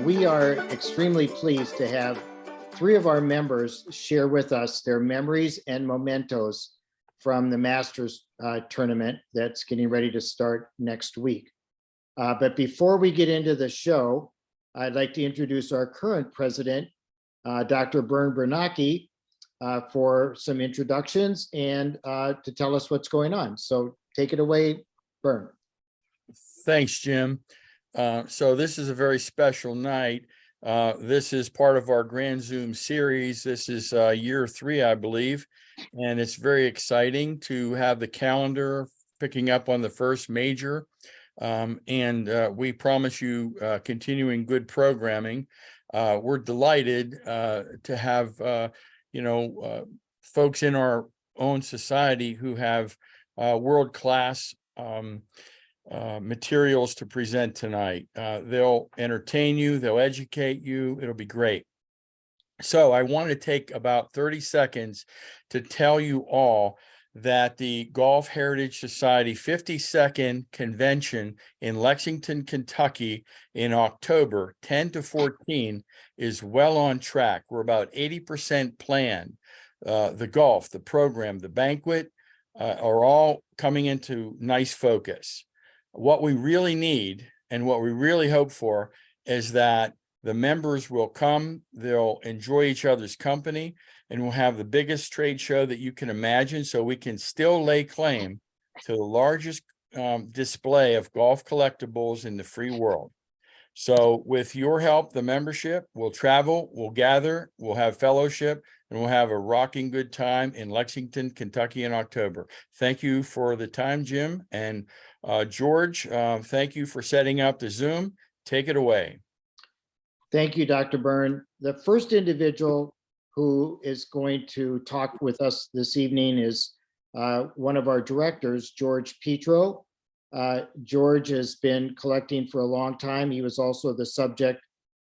We are extremely pleased to have three of our members share with us their memories and mementos from the Masters tournament that's getting ready to start next week. But before we get into the show, I'd like to introduce our current president, Dr. Bern Bernacki, for some introductions and to tell us what's going on. So take it away, Bern. Thanks, Jim. So this is a very special night. This is part of our Grand Zoom series. This is year 3, I believe, and it's very exciting to have the calendar picking up on the first major. And we promise you continuing good programming. We're delighted to have folks in our own society who have world-class materials to present tonight. They'll entertain you, they'll educate you, it'll be great. So I want to take about 30 seconds to tell you all that the Golf Heritage Society 52nd convention in Lexington, Kentucky in October 10 to 14 is well on track. We're about 80% planned. The golf, the program, the banquet are all coming into nice focus. What we really need and what we really hope for is that the members will come, they'll enjoy each other's company, and we'll have the biggest trade show that you can imagine, so we can still lay claim to the largest display of golf collectibles in the free world. So with your help, the membership, we'll travel, we'll gather, we'll have fellowship, and we'll have a rocking good time in Lexington, Kentucky in October. Thank you for the time, Jim. And George, thank you for setting up the Zoom. Take it away. Thank you, Dr. Byrne. The first individual who is going to talk with us this evening is one of our directors, George Petro. George has been collecting for a long time. He was also the subject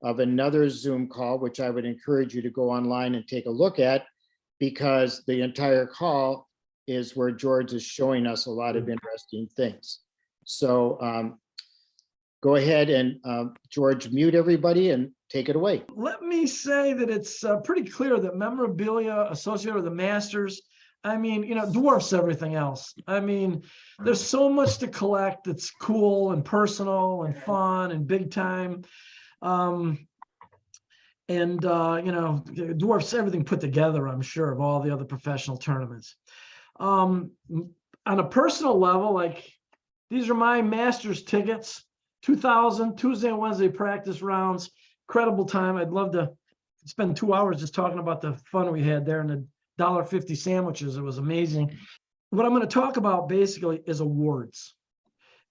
of another Zoom call, which I would encourage you to go online and take a look at, because the entire call is where George is showing us a lot of interesting things. So go ahead and George, mute everybody and take it away. Let me say that it's pretty clear that memorabilia associated with the Masters, I mean, dwarfs everything else. I mean, there's so much to collect that's cool and personal and fun and big time. Dwarfs everything put together, I'm sure, of all the other professional tournaments. On a personal level, like, these are my Masters tickets, 2000, Tuesday and Wednesday practice rounds, incredible time. I'd love to spend 2 hours just talking about the fun we had there and the $1.50 sandwiches. It was amazing. What I'm going to talk about basically is awards.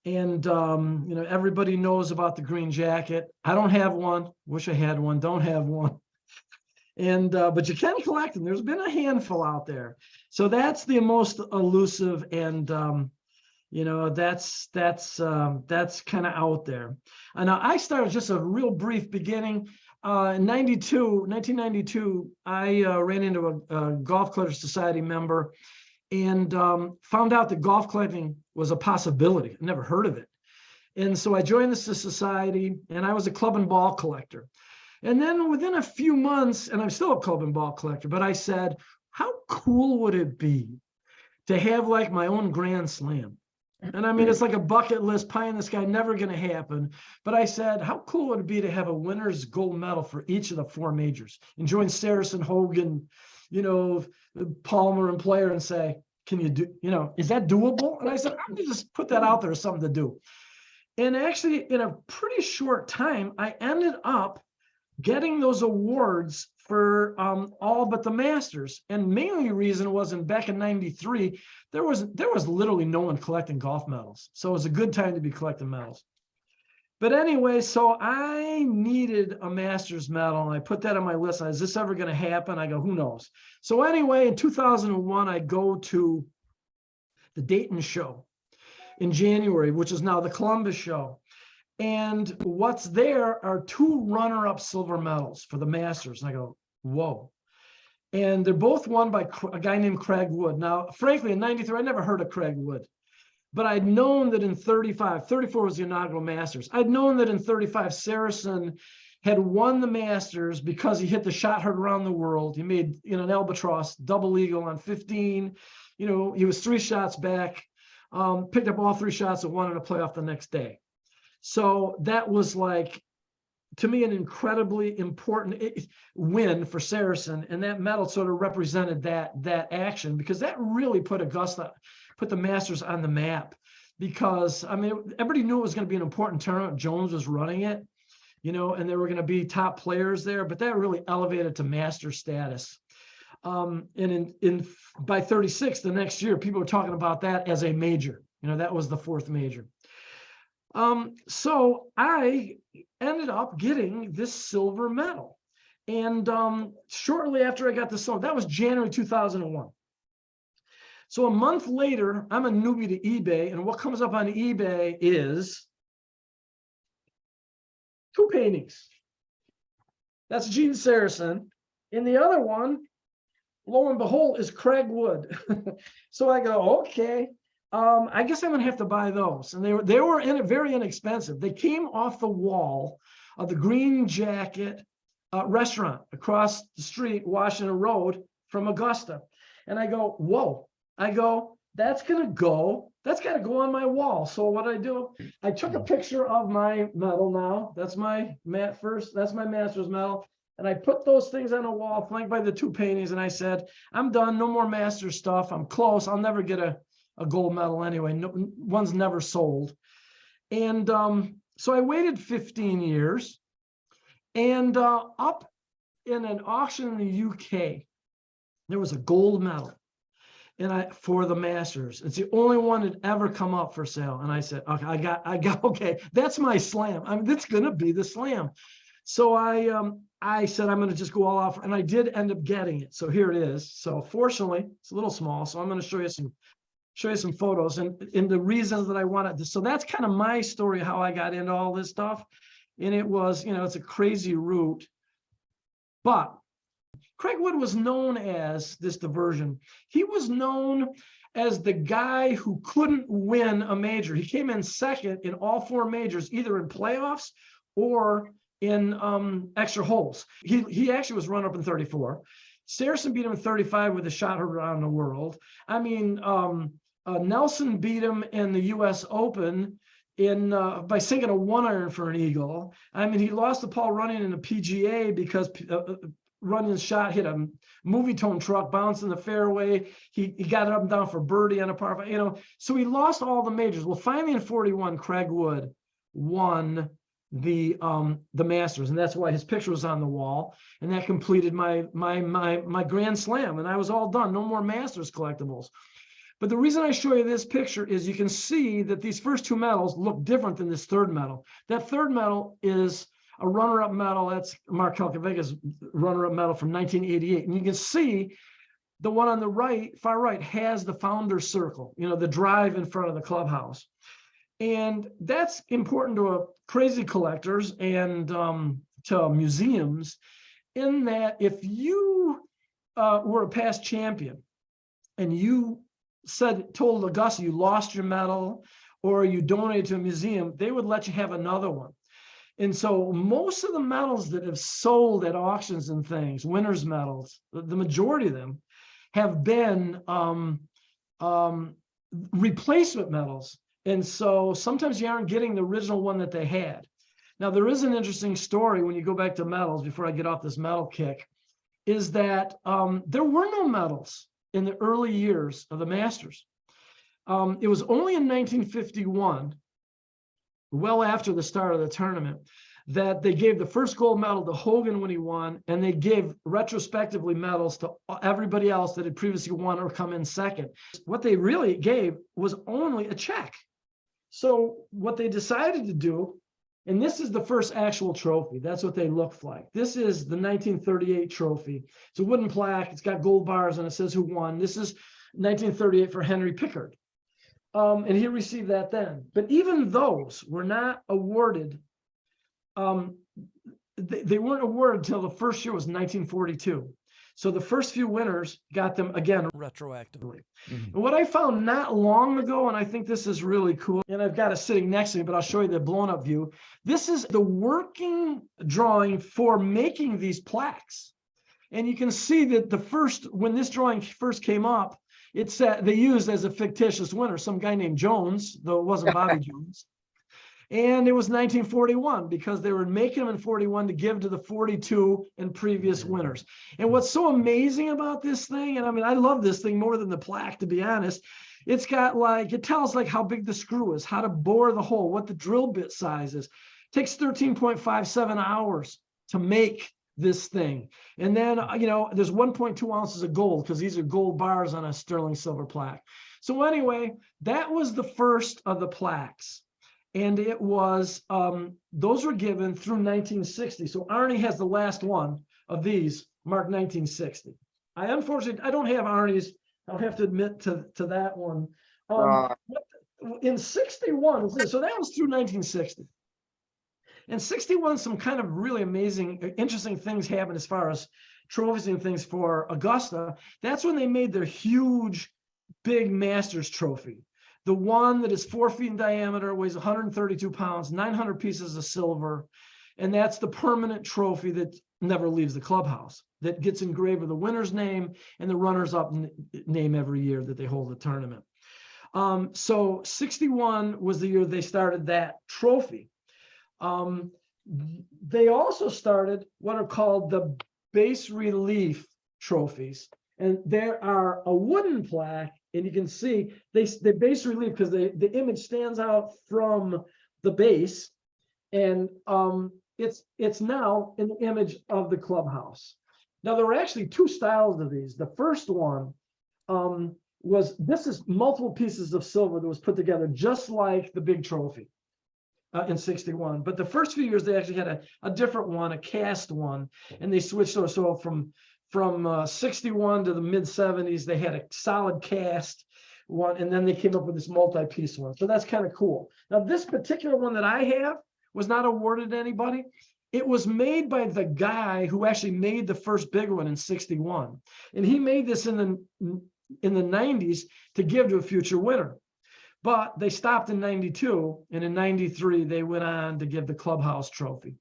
And, everybody knows about the green jacket. I don't have one. Wish I had one. Don't have one. And, but you can collect them. There's been a handful out there. So that's the most elusive, and, that's kind of out there. And I started just a real brief beginning. In 1992, I ran into a Golf Collectors Society member and found out that golf collecting was a possibility. I never heard of it. And so I joined the society, and I was a club and ball collector. And then within a few months, and I'm still a club and ball collector, but I said, how cool would it be to have like my own Grand Slam? And I mean, it's like a bucket list, pie in the sky, never going to happen. But I said, how cool would it be to have a winner's gold medal for each of the 4 majors and join Saracen, Hogan, Palmer and Player and say, can you do, is that doable? And I said, I'm going to just put that out there as something to do. And actually, in a pretty short time, I ended up getting those awards for all but the Masters. And mainly the reason wasn't back in 93, there was literally no one collecting golf medals. So it was a good time to be collecting medals. But anyway, so I needed a Masters medal, and I put that on my list. Is this ever going to happen? I go, who knows? So anyway, in 2001, I go to the Dayton show in January, which is now the Columbus show. And what's there are 2 runner-up silver medals for the Masters. And I go, whoa. And they're both won by a guy named Craig Wood. Now, frankly, in 93, I never heard of Craig Wood. But I'd known that in 34 was the inaugural Masters. I'd known that in 35, Saracen had won the Masters because he hit the shot heard around the world. He made, you know, an albatross double eagle on 15. You know, he was 3 shots back, picked up all 3 shots and wanted to play off the next day. So that was like, to me, an incredibly important win for Saracen, and that medal sort of represented that action, because that really put the Masters on the map. Because I mean, everybody knew it was going to be an important tournament. Jones was running it, you know, and there were going to be top players there, but that really elevated to master status. And by 36, the next year, people were talking about that as a major. You know, that was the 4th major. So I ended up getting this silver medal. And shortly after I got the silver, that was January 2001. So a month later, I'm a newbie to eBay, and what comes up on eBay is 2 paintings. That's Gene Saracen. And the other one, lo and behold, is Craig Wood. So I go, okay. I guess I'm gonna have to buy those. And they were very inexpensive. They came off the wall of the Green Jacket restaurant across the street, Washington Road from Augusta. And I go, whoa. I go, that's gotta go on my wall. So what I do, I took a picture of my medal now. That's my Masters medal. And I put those things on a wall flanked by the 2 paintings. And I said, I'm done, no more Masters stuff. I'm close. I'll never get a gold medal anyway. No, one's never sold. And so I waited 15 years, and up in an auction in the UK, there was a gold medal, and for the Masters. It's the only one that ever come up for sale. And I said, okay, I got okay, that's my slam. I mean, that's gonna be the slam. So I said, I'm gonna just go all out, and I did end up getting it. So here it is. So fortunately, it's a little small. So I'm gonna show you some photos and the reasons that I wanted this. So that's kind of my story, how I got into all this stuff. And it was, you know, it's a crazy route. But Craig Wood was known as this diversion. He was known as the guy who couldn't win a major. He came in second in all 4 majors, either in playoffs or in extra holes. He actually was runner-up in 34. Saracen beat him in 35 with a shot heard around the world. I mean, Nelson beat him in the U.S. Open by sinking a 1-iron for an eagle. I mean, he lost to Paul Runyon in the PGA because Runyon's shot hit a movie tone truck, bounced in the fairway. He got it up and down for birdie on a par 5, you know. So he lost all the majors. Well, finally in 41, Craig Wood won the Masters, and that's why his picture was on the wall. And that completed my Grand Slam, and I was all done. No more Masters collectibles. But the reason I show you this picture is you can see that these first 2 medals look different than this 3rd medal. That 3rd medal is a runner-up medal. That's Mark Calcavega's runner-up medal from 1988. And you can see the one on the right, far right, has the founder's circle, you know, the drive in front of the clubhouse. And that's important to crazy collectors and to museums, in that if you were a past champion and you told Augusta you lost your medal or you donated to a museum, they would let you have another one. And so most of the medals that have sold at auctions and things, winners medals, the majority of them have been replacement medals. And so sometimes you aren't getting the original one that they had. Now, there is an interesting story when you go back to medals, before I get off this medal kick, is that there were no medals in the early years of the Masters. It was only in 1951, well after the start of the tournament, that they gave the first gold medal to Hogan when he won, and they gave retrospectively medals to everybody else that had previously won or come in second. What they really gave was only a check. So what they decided to do, and this is the first actual trophy, that's what they look like. This is the 1938 trophy. It's a wooden plaque, it's got gold bars and it says who won. This is 1938 for Henry Pickard. And he received that then. But even those were not awarded. They weren't awarded until the first year was 1942. So the first few winners got them again retroactively. Mhm. And what I found not long ago, and I think this is really cool, and I've got it sitting next to me, but I'll show you the blown up view. This is the working drawing for making these plaques. And you can see that when this drawing first came up, it said they used as a fictitious winner, some guy named Jones, though it wasn't Bobby Jones. And it was 1941 because they were making them in 41 to give to the 42 and previous winners. And what's so amazing about this thing, and I mean, I love this thing more than the plaque, to be honest. It's got it tells like how big the screw is, how to bore the hole, what the drill bit size is. It takes 13.57 hours to make this thing. And then, there's 1.2 ounces of gold because these are gold bars on a sterling silver plaque. So anyway, that was the first of the plaques. And it was, those were given through 1960. So Arnie has the last one of these, marked 1960. Unfortunately, I don't have Arnie's. I'll have to admit to that one. In 61, so that was through 1960. In 61, some kind of really amazing, interesting things happened as far as trophies and things for Augusta. That's when they made their huge, big Masters trophy. The one that is 4 feet in diameter, weighs 132 pounds, 900 pieces of silver. And that's the permanent trophy that never leaves the clubhouse, that gets engraved with the winner's name and the runner's-up name every year that they hold the tournament. So 61 was the year they started that trophy. They also started what are called the bas relief trophies. And there are a wooden plaque, and you can see they bas relief because the image stands out from the base, and it's now in the image of the clubhouse. Now there were actually two styles of these. The first one this is multiple pieces of silver that was put together just like the big trophy in 61. But the first few years they actually had a different one, a cast one, and they switched over. So from 61 to the mid 70s, they had a solid cast one, and then they came up with this multi-piece one. So that's kind of cool. Now, this particular one that I have was not awarded to anybody. It was made by the guy who actually made the first big one in 61. And he made this in the 90s to give to a future winner. But they stopped in 92, and in 93, they went on to give the clubhouse trophy,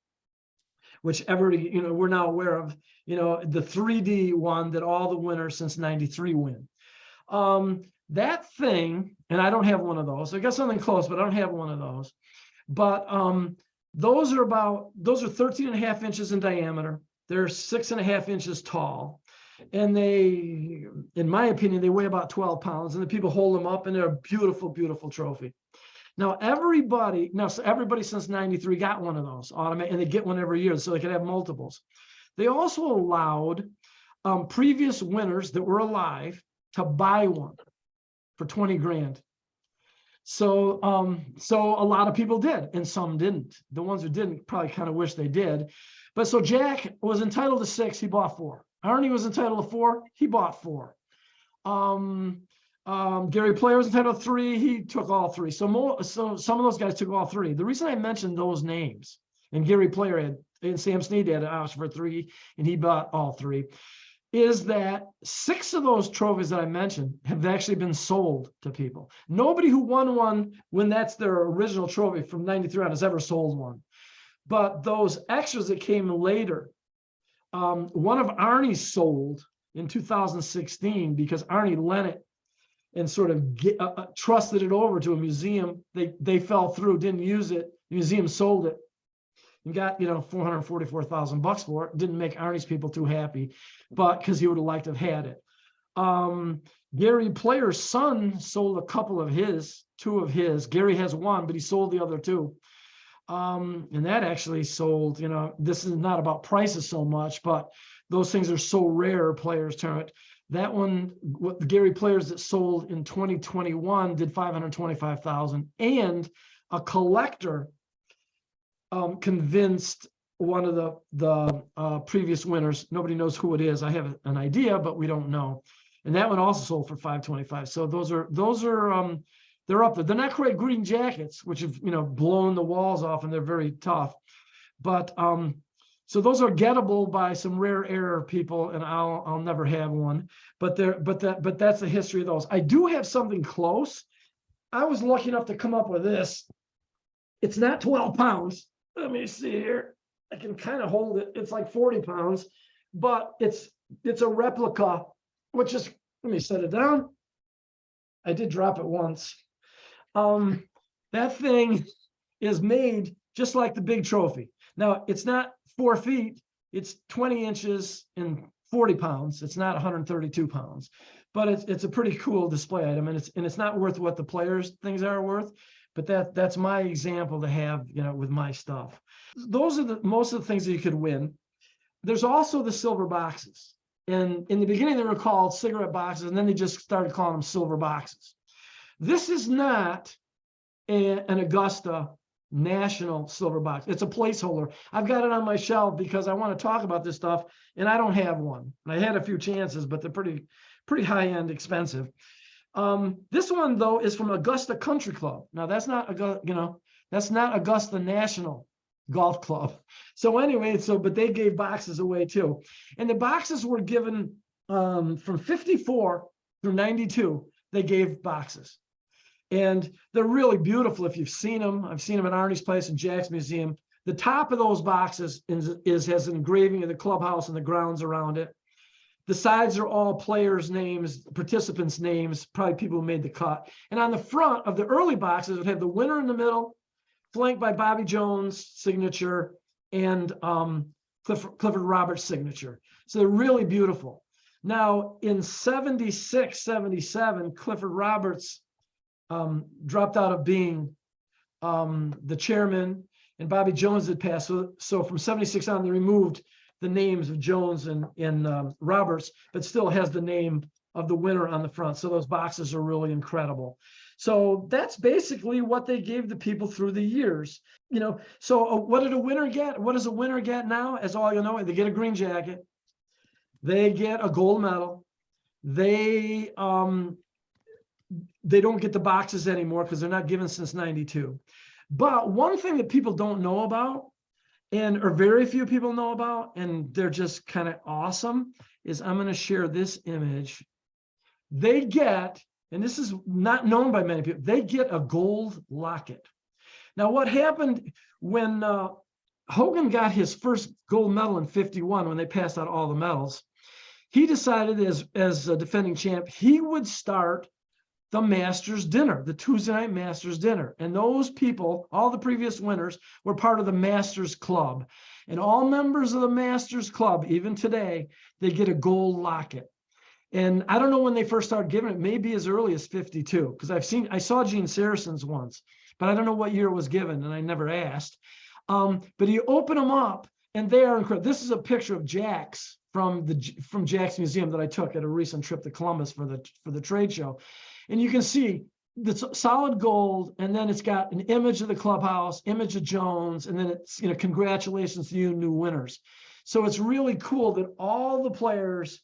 which we're now aware of, the 3D one that all the winners since 93 win. That thing, and I don't have one of those. I got something close, but I don't have one of those. But those are 13 and a half inches in diameter. They're 6.5 inches tall. And they, in my opinion, they weigh about 12 pounds, and the people hold them up, and they're a beautiful, beautiful trophy. Now, everybody since 93 got one of those automatic, and they get one every year, so they could have multiples. They also allowed previous winners that were alive to buy one for 20 grand. So a lot of people did, and some didn't. The ones who didn't probably kind of wish they did. But so Jack was entitled to 6, he bought 4. Arnie was entitled to 4, he bought 4. Gary Player was entitled to 3, he took all 3. So some of those guys took all 3. The reason I mentioned those names, and Gary Player and Sam Snead had asked for 3, and he bought all 3, is that 6 of those trophies that I mentioned have actually been sold to people. Nobody who won one when that's their original trophy from 93 on has ever sold one. But those extras that came later, one of Arnie's sold in 2016 because Arnie lent it and sort of trusted it over to a museum. They fell through, didn't use it. The museum sold it and got $444,000 for it. Didn't make Arnie's people too happy, but because he would have liked to have had it. Gary Player's son sold a couple of his, 2 of his. Gary has 1, but he sold the other 2. And that actually sold, this is not about prices so much, but those things are so rare, Players tournament. That one, what the Gary Players that sold in 2021 did $525,000, and a collector convinced one of the previous winners. Nobody knows who it is. I have an idea, but we don't know. And that one also sold for $525,000. So those are they're up there. They're not quite green jackets, which have blown the walls off, and they're very tough. But So those are gettable by some rare air people, and I'll never have one. But that's the history of those. I do have something close. I was lucky enough to come up with this. It's not 12 pounds. Let me see here. I can kind of hold it. It's like 40 pounds, but it's a replica, which is, let me set it down. I did drop it once. That thing is made just like the big trophy. Now, it's not 4 feet, it's 20 inches and 40 pounds. It's not 132 pounds, but it's a pretty cool display item, and it's not worth what the players' things are worth. But that's my example to have, with my stuff. Those are most of the things that you could win. There's also the silver boxes. And in the beginning, they were called cigarette boxes, and then they just started calling them silver boxes. This is not an Augusta national silver box. It's a placeholder. I've got it on my shelf because I want to talk about this stuff, and I don't have one. And I had a few chances, but they're pretty high-end, expensive. This one, though, is from Augusta Country Club. Now, that's not Augusta National Golf Club. So anyway, but they gave boxes away too. And the boxes were given from 54 through 92, they gave boxes. And they're really beautiful if you've seen them. I've seen them at Arnie's place and Jack's Museum. The top of those boxes has an engraving of the clubhouse and the grounds around it. The sides are all players' names, participants' names, probably people who made the cut. And on the front of the early boxes, it had the winner in the middle, flanked by Bobby Jones' signature and Clifford Roberts' signature. So they're really beautiful. Now, in 76, 77, Clifford Roberts dropped out of being the chairman, and Bobby Jones had passed. So from 76 on, they removed the names of Jones and Roberts, but still has the name of the winner on the front. So those boxes are really incredible. So that's basically what they gave the people through the years. So what did a winner get? What does a winner get now? As all you know, they get a green jacket. They get a gold medal. They don't get the boxes anymore because they're not given since 92. But one thing that people don't know about, or very few people know about, and they're just kind of awesome, is I'm going to share this image. They get, and this is not known by many people, they get a gold locket. Now, what happened when Hogan got his first gold medal in 51, when they passed out all the medals, he decided as a defending champ, he would start the Masters dinner, the Tuesday night Masters dinner. And those people, all the previous winners, were part of the Masters Club. And all members of the Masters Club, even today, they get a gold locket. And I don't know when they first started giving it, maybe as early as 52, because I saw Gene Saracens once, but I don't know what year it was given, and I never asked. But you open them up, and they are incredible. This is a picture of Jack's from Jack's Museum that I took at a recent trip to Columbus for the trade show. And you can see the solid gold, and then it's got an image of the clubhouse, image of Jones, and then it's, congratulations to you, new winners. So it's really cool that all the players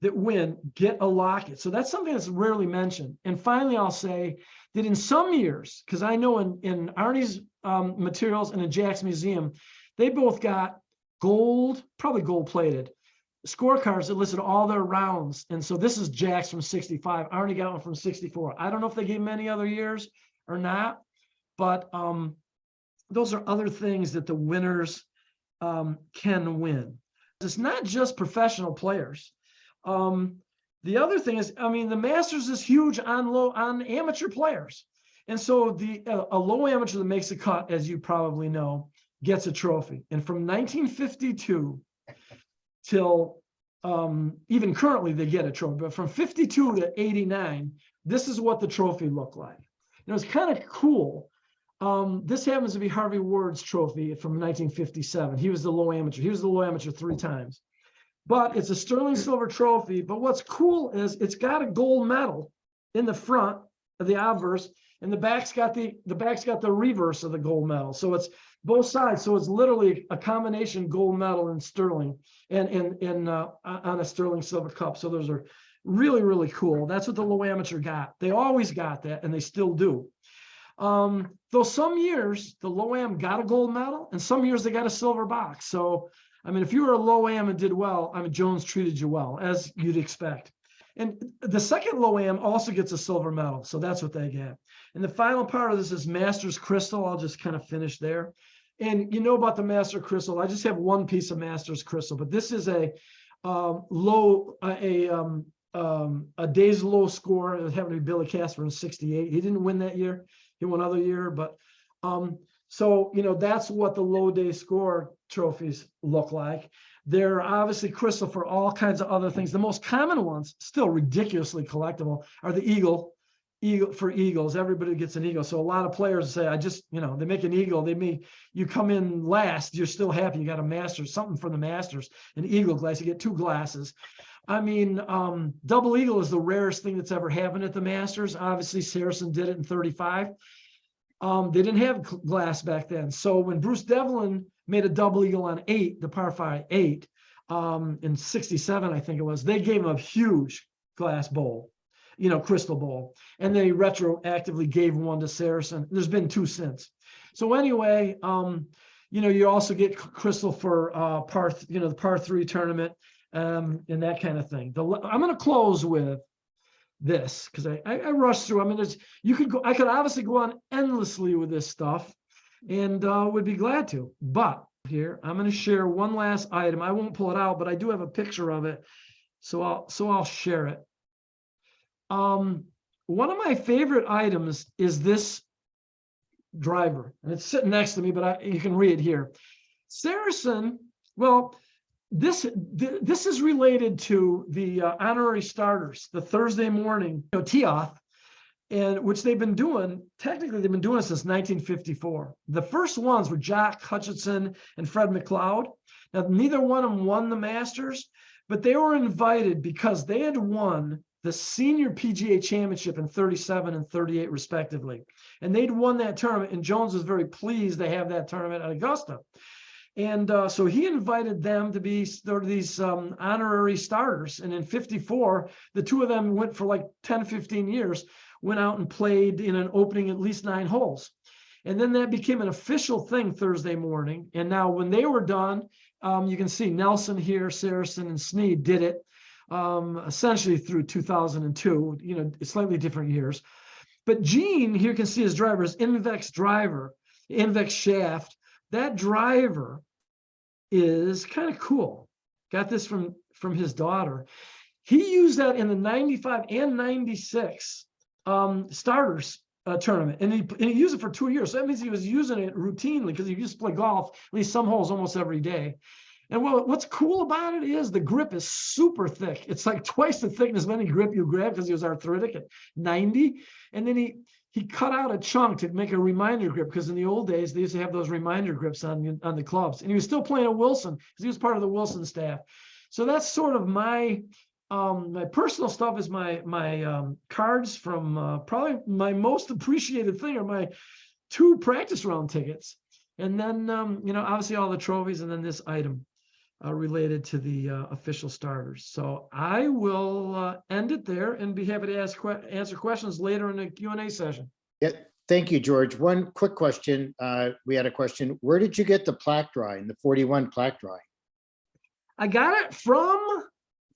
that win get a locket. So that's something that's rarely mentioned. And finally, I'll say that in some years, because I know in Arnie's materials and in Jack's Museum, they both got gold, probably gold plated scorecards that listed all their rounds. And so this is Jack's from 65. Arnie got one from 64. I don't know if they gave him any other years or not, but those are other things that the winners can win. It's not just professional players. The other thing is, the Masters is huge on amateur players. And so a low amateur that makes a cut, as you probably know, gets a trophy. And from 1952 till even currently they get a trophy, but from 52 to 89, this is what the trophy looked like. It's kind of cool. This happens to be Harvey Ward's trophy from 1957. He was the low amateur. He was the low amateur 3 times. But it's a sterling silver trophy. But what's cool is it's got a gold medal in the front of the obverse, and the back's got the reverse of the gold medal. So it's both sides. So it's literally a combination gold medal in sterling and on a sterling silver cup. So those are really, really cool. That's what the low amateur got. They always got that, and they still do. Though some years the low am got a gold medal, and some years they got a silver box. So I mean, if you were a low am and did well, I mean, Jones treated you well, as you'd expect. And the second low am also gets a silver medal. So that's what they get. And the final part of this is Masters Crystal. I'll just kind of finish there. And you know about the Master Crystal. I just have one piece of Masters Crystal, but this is a day's low score. It happened to be Billy Casper in 68. He didn't win that year. He won other year, but so, you know, that's what the low day score trophies look like. They're obviously crystal for all kinds of other things. The most common ones, still ridiculously collectible, are the eagle for eagles. Everybody gets an eagle. So a lot of players say, I just, you know, they make an eagle. You come in last, you're still happy. You got a Masters, something for the Masters, an eagle glass. You get 2 glasses. I mean, double eagle is the rarest thing that's ever happened at the Masters. Obviously, Saracen did it in 35. They didn't have glass back then. So when Bruce Devlin made a double eagle on 8, the par 5 8, in 67, I think it was, they gave him a huge glass bowl, you know, crystal bowl. And they retroactively gave one to Saracen. There's been 2 since. So anyway, you know, you also get crystal for the par 3 tournament, and that kind of thing. I'm going to close with this because I rushed through. I mean, I could obviously go on endlessly with this stuff, and would be glad to. But here, I'm going to share one last item. I won't pull it out, but I do have a picture of it, so I'll share it. One of my favorite items is this driver, and it's sitting next to me, but you can read it here. Saracen. Well, this is related to the honorary starters, the Thursday morning tee-off, and which they've been doing. Technically, they've been doing it since 1954. The first ones were Jock Hutchinson and Fred McLeod. Now, neither one of them won the Masters, but they were invited because they had won the senior PGA championship in 37 and 38, respectively. And they'd won that tournament, and Jones was very pleased to have that tournament at Augusta. And so he invited them to be sort of these honorary starters. And in 54, the 2 of them went for like 10, 15 years, went out and played in an opening at least 9 holes. And then that became an official thing Thursday morning. And now when they were done, you can see Nelson here, Saracen, and Snead did it essentially through 2002, you know, slightly different years. But Gene, here you can see his driver, his Invex driver, Invex shaft. That driver is kind of cool. Got this from his daughter. He used that in the 95 and 96 starters tournament, and he used it for 2 years. So that means he was using it routinely because he used to play golf at least some holes almost every day. And what's cool about it is the grip is super thick. It's like twice the thickness of any grip you grab because he was arthritic at 90. And then he cut out a chunk to make a reminder grip because in the old days, they used to have those reminder grips on the clubs. And he was still playing at Wilson because he was part of the Wilson staff. So that's sort of my personal stuff is my cards from probably my most appreciated thing are my 2 practice round tickets. And then, you know, obviously all the trophies and then this item related to the official starters. So I will end it there and be happy to answer questions later in the Q&A session. Yeah, thank you, George. One quick question. We had a question. Where did you get the plaque drawing, the 41 plaque drawing? I got it from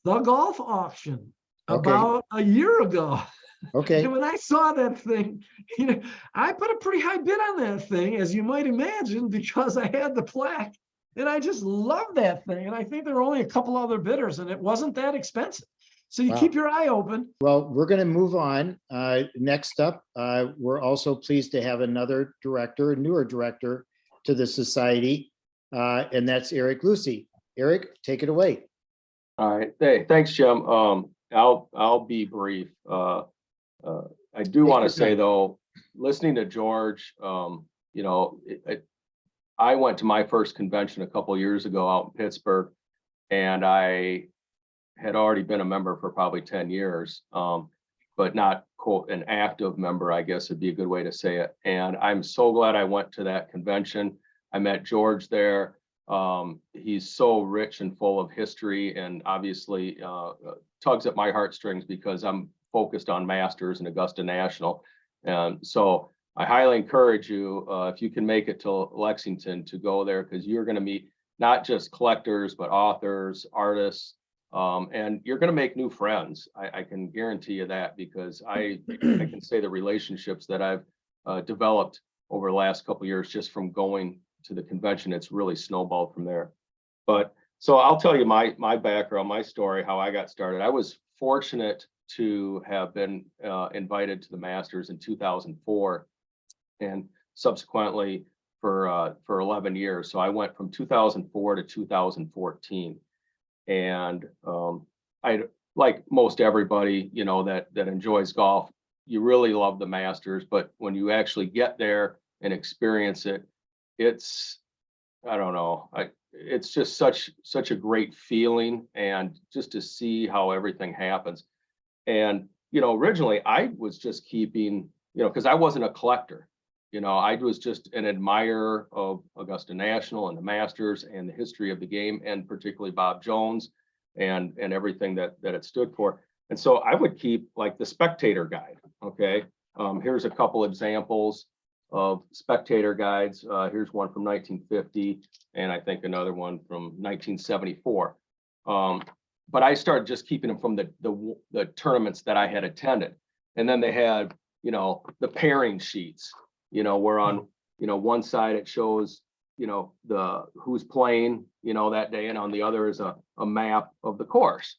the golf auction Okay. about a year ago. Okay. And when I saw that thing, you know, I put a pretty high bid on that thing, as you might imagine, because I had the plaque. And I just love that thing. And I think there were only a couple other bidders, and it wasn't that expensive. So you keep your eye open. Well, we're going to move on. Next up, we're also pleased to have another director, a newer director to the society, and that's Eric Lucy. Eric, take it away. All right. Hey, thanks, Jim. I'll be brief. I do want to say, though, listening to George, you know, I went to my first convention a couple of years ago out in Pittsburgh, and I had already been a member for probably 10 years, but not quote an active member, I guess would be a good way to say it. And I'm so glad I went to that convention. I met George there. He's so rich and full of history, and obviously tugs at my heartstrings because I'm focused on Masters and Augusta National. And so I highly encourage you, if you can make it to Lexington, to go there, because you're going to meet not just collectors, but authors, artists. And you're going to make new friends. I can guarantee you that, because I can say the relationships that I've developed over the last couple of years just from going to the convention, it's really snowballed from there. But so I'll tell you my background, my story, how I got started. I was fortunate to have been invited to the Masters in 2004, and subsequently for 11 years. So I went from 2004 to 2014, and I, like most everybody, you know, that enjoys golf, you really love the Masters, but when you actually get there and experience it, it's, I don't know, it's just such a great feeling, and just to see how everything happens. And, you know, originally I was just keeping, you know, because I wasn't a collector, you know, I was just an admirer of Augusta National and the Masters and the history of the game, and particularly Bob Jones and everything that it stood for. And so I would keep like the Spectator Guide. Okay, here's a couple examples of Spectator guides. Here's one from 1950, and I think another one from 1974. But I started just keeping them from the tournaments that I had attended. And then they had, you know, the pairing sheets, you know, where on, you know, one side it shows, you know, who's playing, you know, that day, and on the other is a map of the course.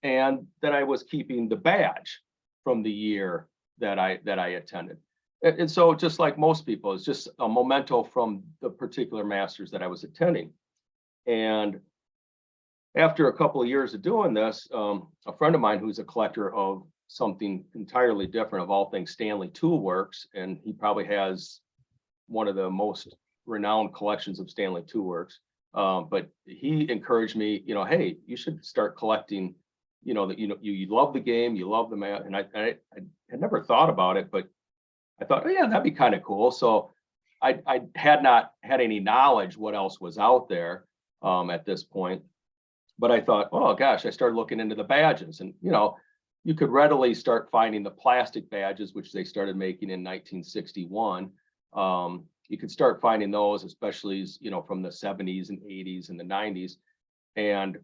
And then I was keeping the badge from the year that I attended. And so just like most people, it's just a memento from the particular Masters that I was attending. And after a couple of years of doing this, a friend of mine who's a collector of something entirely different, of all things Stanley Tool Works, and he probably has one of the most renowned collections of Stanley Tool Works. But he encouraged me, you know, hey, you should start collecting, you know, that, you know, you love the game, you love the map. And I had never thought about it, but I thought, oh yeah, that'd be kind of cool. So I had not had any knowledge what else was out there at this point. But I thought, oh gosh, I started looking into the badges, and you know, you could readily start finding the plastic badges, which they started making in 1961. You could start finding those, especially, you know, from the 70s and 80s and the 90s. And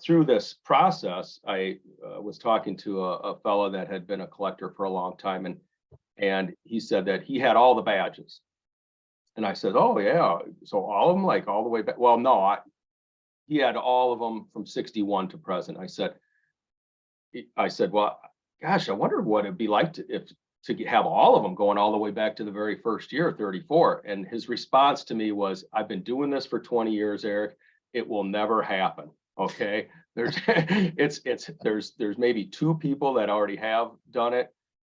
through this process, I was talking to a fellow that had been a collector for a long time, and he said that he had all the badges. And I said, oh yeah, so all of them, like all the way back? Well, no, he had all of them from 61 to present. I said, well, gosh, I wonder what it'd be like to have all of them going all the way back to the very first year, 34. And his response to me was, I've been doing this for 20 years, Eric. It will never happen. Okay. There's maybe 2 people that already have done it.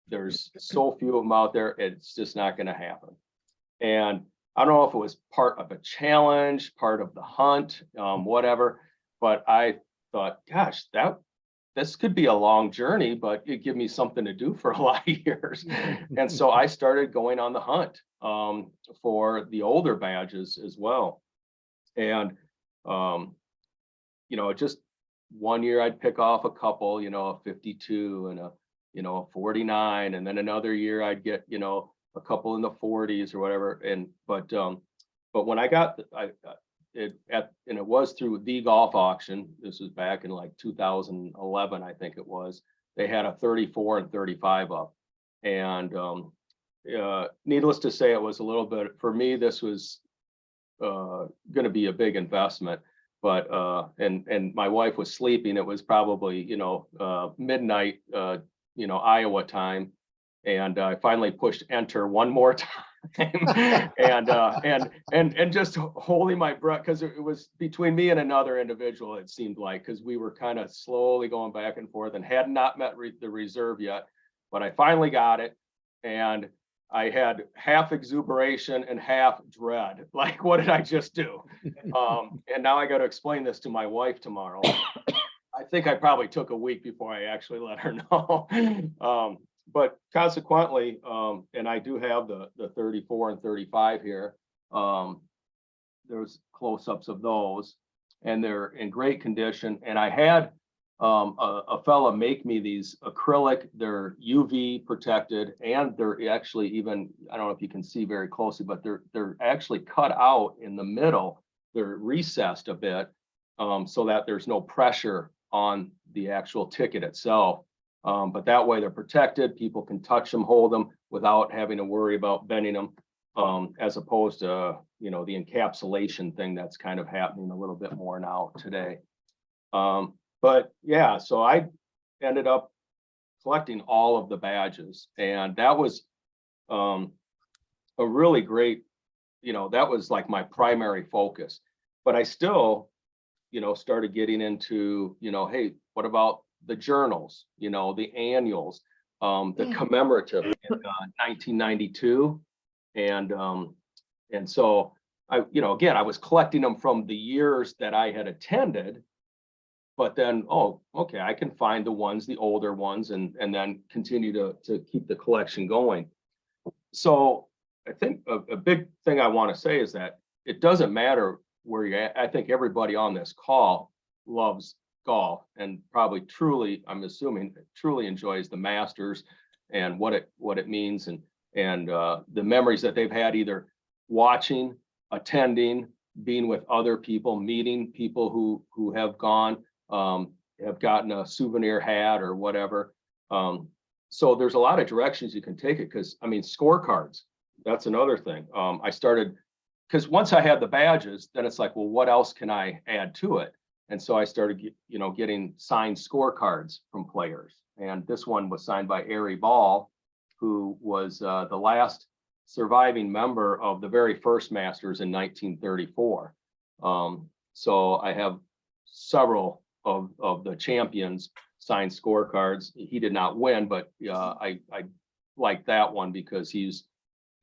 There's so few of them out there. It's just not going to happen. And I don't know if it was part of a challenge, part of the hunt, whatever, but I thought, gosh, this could be a long journey, but it'd give me something to do for a lot of years. And so I started going on the hunt for the older badges as well. And, you know, just one year I'd pick off a couple, you know, a 52 and a 49. And then another year I'd get, you know, a couple in the 40s or whatever. But when I got it was through the golf auction. This was back in like 2011, I think it was. They had a 34 and 35 up, and needless to say, it was a little bit for me. This was going to be a big investment, but and my wife was sleeping. It was probably, you know, midnight, you know, Iowa time. And I finally pushed enter one more time, and just holding my breath, because it was between me and another individual, it seemed like, because we were kind of slowly going back and forth and had not met the reserve yet. But I finally got it, and I had half exuberation and half dread. Like, what did I just do? And now I got to explain this to my wife tomorrow. I think I probably took a week before I actually let her know. But consequently, and I do have the 34 and 35 here. There's close-ups of those, and they're in great condition. And I had a fella make me these acrylic. They're UV protected, and they're actually even, I don't know if you can see very closely, but they're actually cut out in the middle. they're recessed a bit, so that there's no pressure on the actual ticket itself. But that way they're protected. People can touch them, hold them without having to worry about bending them, as opposed to, you know, the encapsulation thing that's kind of happening a little bit more now today. But yeah, so I ended up collecting all of the badges, and that was a really great, you know, that was like my primary focus. But I still, you know, started getting into, you know, hey, what about the journals, you know, the annuals, the commemorative in 1992. And so I, you know, again, I was collecting them from the years that I had attended, but then, oh, okay, I can find the ones, the older ones, and then continue to keep the collection going. So I think a big thing I want to say is that it doesn't matter where you're at. I think everybody on this call loves golf and probably truly, I'm assuming, truly enjoys the Masters and what it means, and the memories that they've had either watching, attending, being with other people, meeting people who have gone, have gotten a souvenir hat or whatever. So there's a lot of directions you can take it, because I mean, scorecards, that's another thing. I started, because once I had the badges, then it's like, well, what else can I add to it? And so I started, you know, getting signed scorecards from players. And this one was signed by Ari Ball, who was the last surviving member of the very first Masters in 1934. So I have several of the champions signed scorecards. He did not win, but I like that one because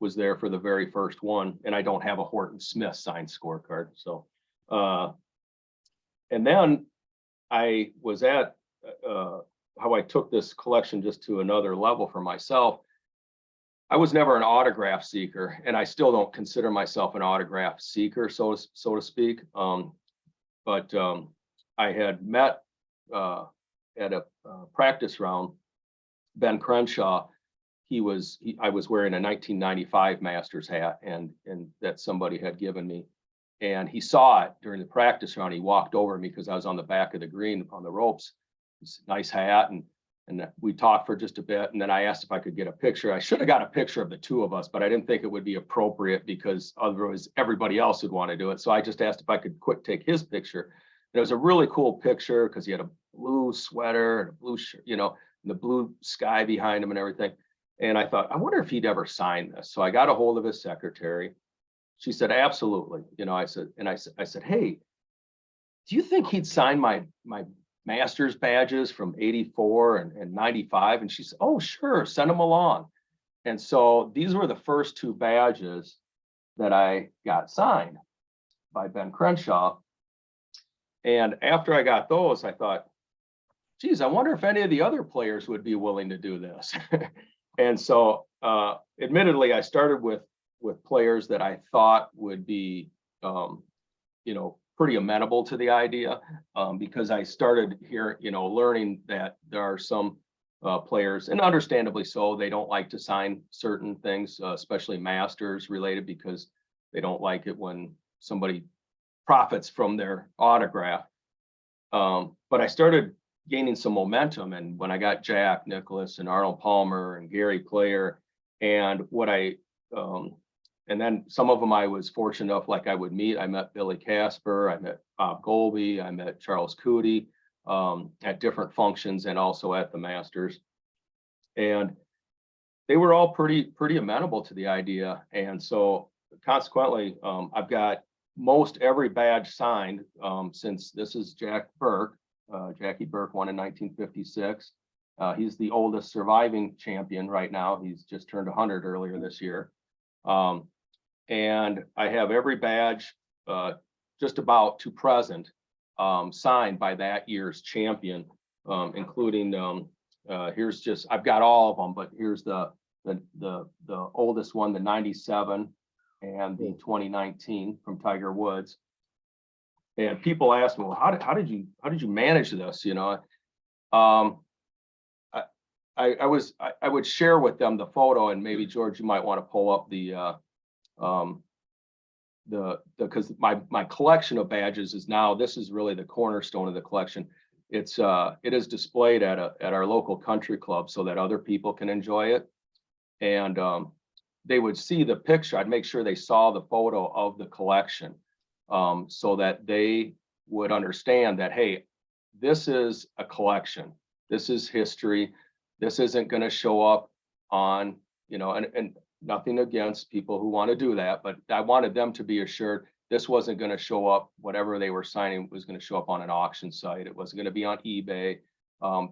was there for the very first one, and I don't have a Horton Smith signed scorecard. So, and then I was at how I took this collection just to another level for myself. I was never an autograph seeker, and I still don't consider myself an autograph seeker, so to speak. But I had met at a practice round Ben Crenshaw. I was wearing a 1995 Masters hat, and that somebody had given me, and he saw it during the practice round. He walked over me because I was on the back of the green on the ropes. It's a nice hat, and we talked for just a bit, and then I asked if I could get a picture. I should have got a picture of the two of us, but I didn't think it would be appropriate because otherwise everybody else would want to do it. So I just asked if I could quick take his picture. And it was a really cool picture because he had a blue sweater and a blue shirt, you know, and the blue sky behind him and everything. And I thought, I wonder if he'd ever sign this. So I got a hold of his secretary. She said, absolutely. You know, I said, hey, do you think he'd sign my Masters badges from 84 and 95? And she said, oh, sure, send them along. And so these were the first two badges that I got signed by Ben Crenshaw. And after I got those, I thought, geez, I wonder if any of the other players would be willing to do this. And so admittedly, I started with players that I thought would be, you know, pretty amenable to the idea, because I started here, you know, learning that there are some players, and understandably so, they don't like to sign certain things, especially Masters related, because they don't like it when somebody profits from their autograph. But I started gaining some momentum, and when I got Jack Nicklaus and Arnold Palmer and Gary Player, and and then some of them I was fortunate enough, like I would meet. I met Billy Casper, I met Bob Golby, I met Charles Cootie at different functions and also at the Masters. And they were all pretty amenable to the idea. And so consequently, I've got most every badge signed since this is Jack Burke. Jackie Burke won in 1956. He's the oldest surviving champion right now. He's just turned 100 earlier this year. And I have every badge just about to present signed by that year's champion, including here's just, I've got all of them, but here's the oldest one, the 97 and the 2019 from Tiger Woods. And people ask me, well, how did you manage this? You know, I would share with them the photo, and maybe George, you might want to pull up the because my collection of badges is now, this is really the cornerstone of the collection. It is displayed at our local country club so that other people can enjoy it. And they would see the picture. I'd make sure they saw the photo of the collection, so that they would understand that, hey, this is a collection. This is history. This isn't going to show up on, and nothing against people who want to do that, but I wanted them to be assured this wasn't going to show up, whatever they were signing was going to show up on an auction site. It wasn't going to be on eBay.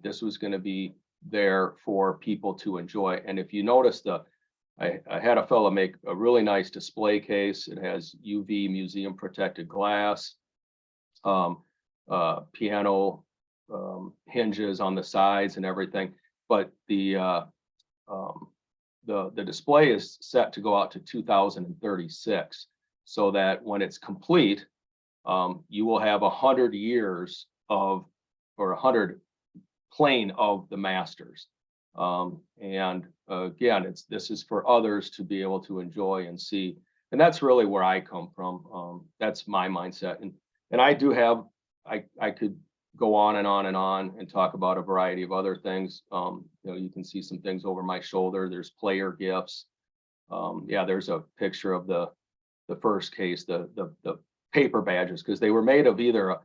This was going to be there for people to enjoy. And if you notice, I had a fellow make a really nice display case. It has UV museum protected glass, piano hinges on the sides and everything. But the display is set to go out to 2036, so that when it's complete, you will have 100 years of, or 100 playing of the Masters. And again, this is for others to be able to enjoy and see. And that's really where I come from. That's my mindset. And I do have, I could go on and on and on and talk about a variety of other things. You can see some things over my shoulder. There's player gifts. Yeah, there's a picture of the first case, the paper badges, because they were made of either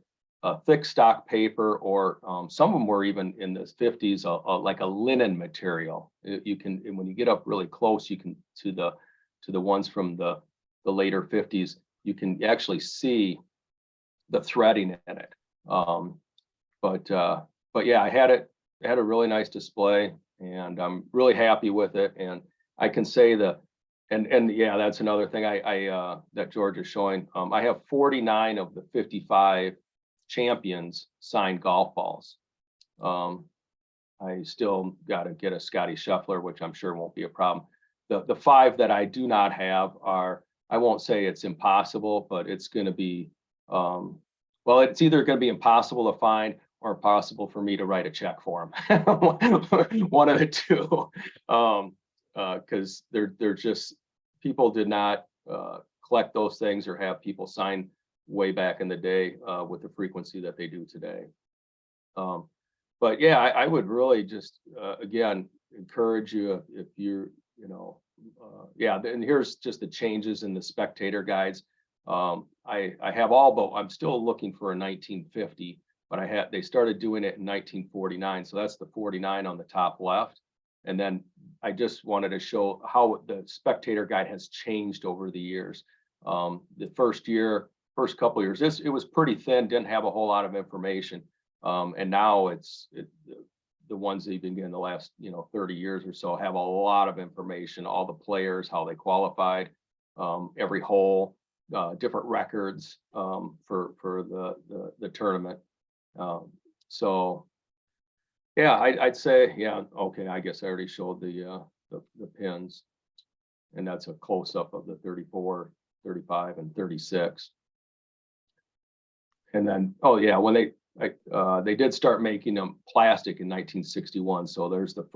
a thick stock paper, or some of them were even in the 50s, like a linen material. You can, when you get up really close, you can to the ones from the later 50s, you can actually see the threading in it. But yeah, I had a really nice display, and I'm really happy with it. And I can say and yeah, that's another thing that George is showing. I have 49 of the 55 champions signed golf balls. I still got to get a Scotty Scheffler, which I'm sure won't be a problem. The 5 that I do not have are, I won't say it's impossible, but it's going to be, well, it's either going to be impossible to find or impossible for me to write a check for them. One of the two, because they're just, people did not collect those things or have people sign way back in the day with the frequency that they do today. But yeah, I would really just again encourage you, if you're, yeah. And here's just the changes in the spectator guides. I have all, but I'm still looking for a 1950. But they started doing it in 1949, so that's the 49 on the top left. And then I just wanted to show how the spectator guide has changed over the years. The first couple of years, it was pretty thin, didn't have a whole lot of information. And now the ones that you've been getting the last 30 years or so have a lot of information, all the players, how they qualified, every hole, different records for the tournament. So yeah, I'd say, yeah, okay, I guess I already showed the pins, and that's a close-up of the 34, 35, and 36. And then, oh yeah, when they did start making them plastic in 1961, so there's the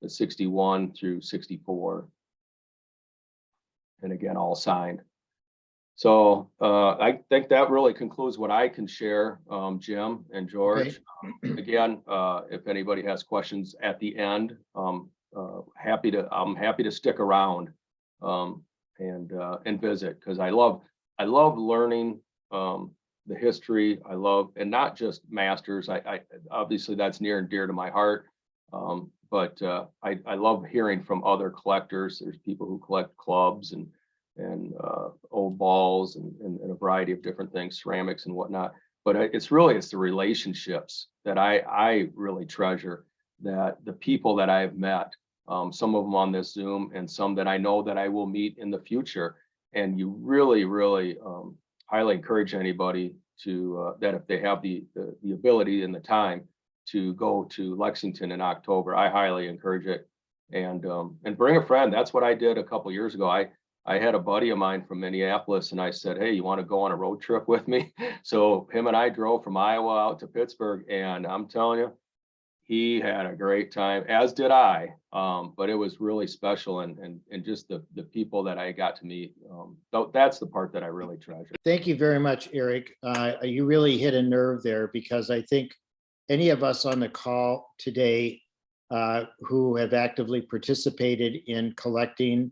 61 through 64, and again, all signed. So I think that really concludes what I can share, Jim and George. Okay. Again, if anybody has questions at the end, I'm happy to stick around and visit, because I love learning the history. I love, and not just Masters. I obviously that's near and dear to my heart. But I love hearing from other collectors. There's people who collect clubs and old balls and a variety of different things, ceramics and whatnot. But it's the relationships that I really treasure, that the people that I've met, some of them on this Zoom and some that I know that I will meet in the future. And you really, really highly encourage anybody to, that if they have the ability and the time to go to Lexington in October, I highly encourage it. And bring a friend. That's what I did a couple of years ago. I had a buddy of mine from Minneapolis, and I said, hey, you want to go on a road trip with me? So him and I drove from Iowa out to Pittsburgh, and I'm telling you, he had a great time, as did I. But it was really special, and just the people that I got to meet. That's the part that I really treasure. Thank you very much, Eric. You really hit a nerve there, because I think any of us on the call today who have actively participated in collecting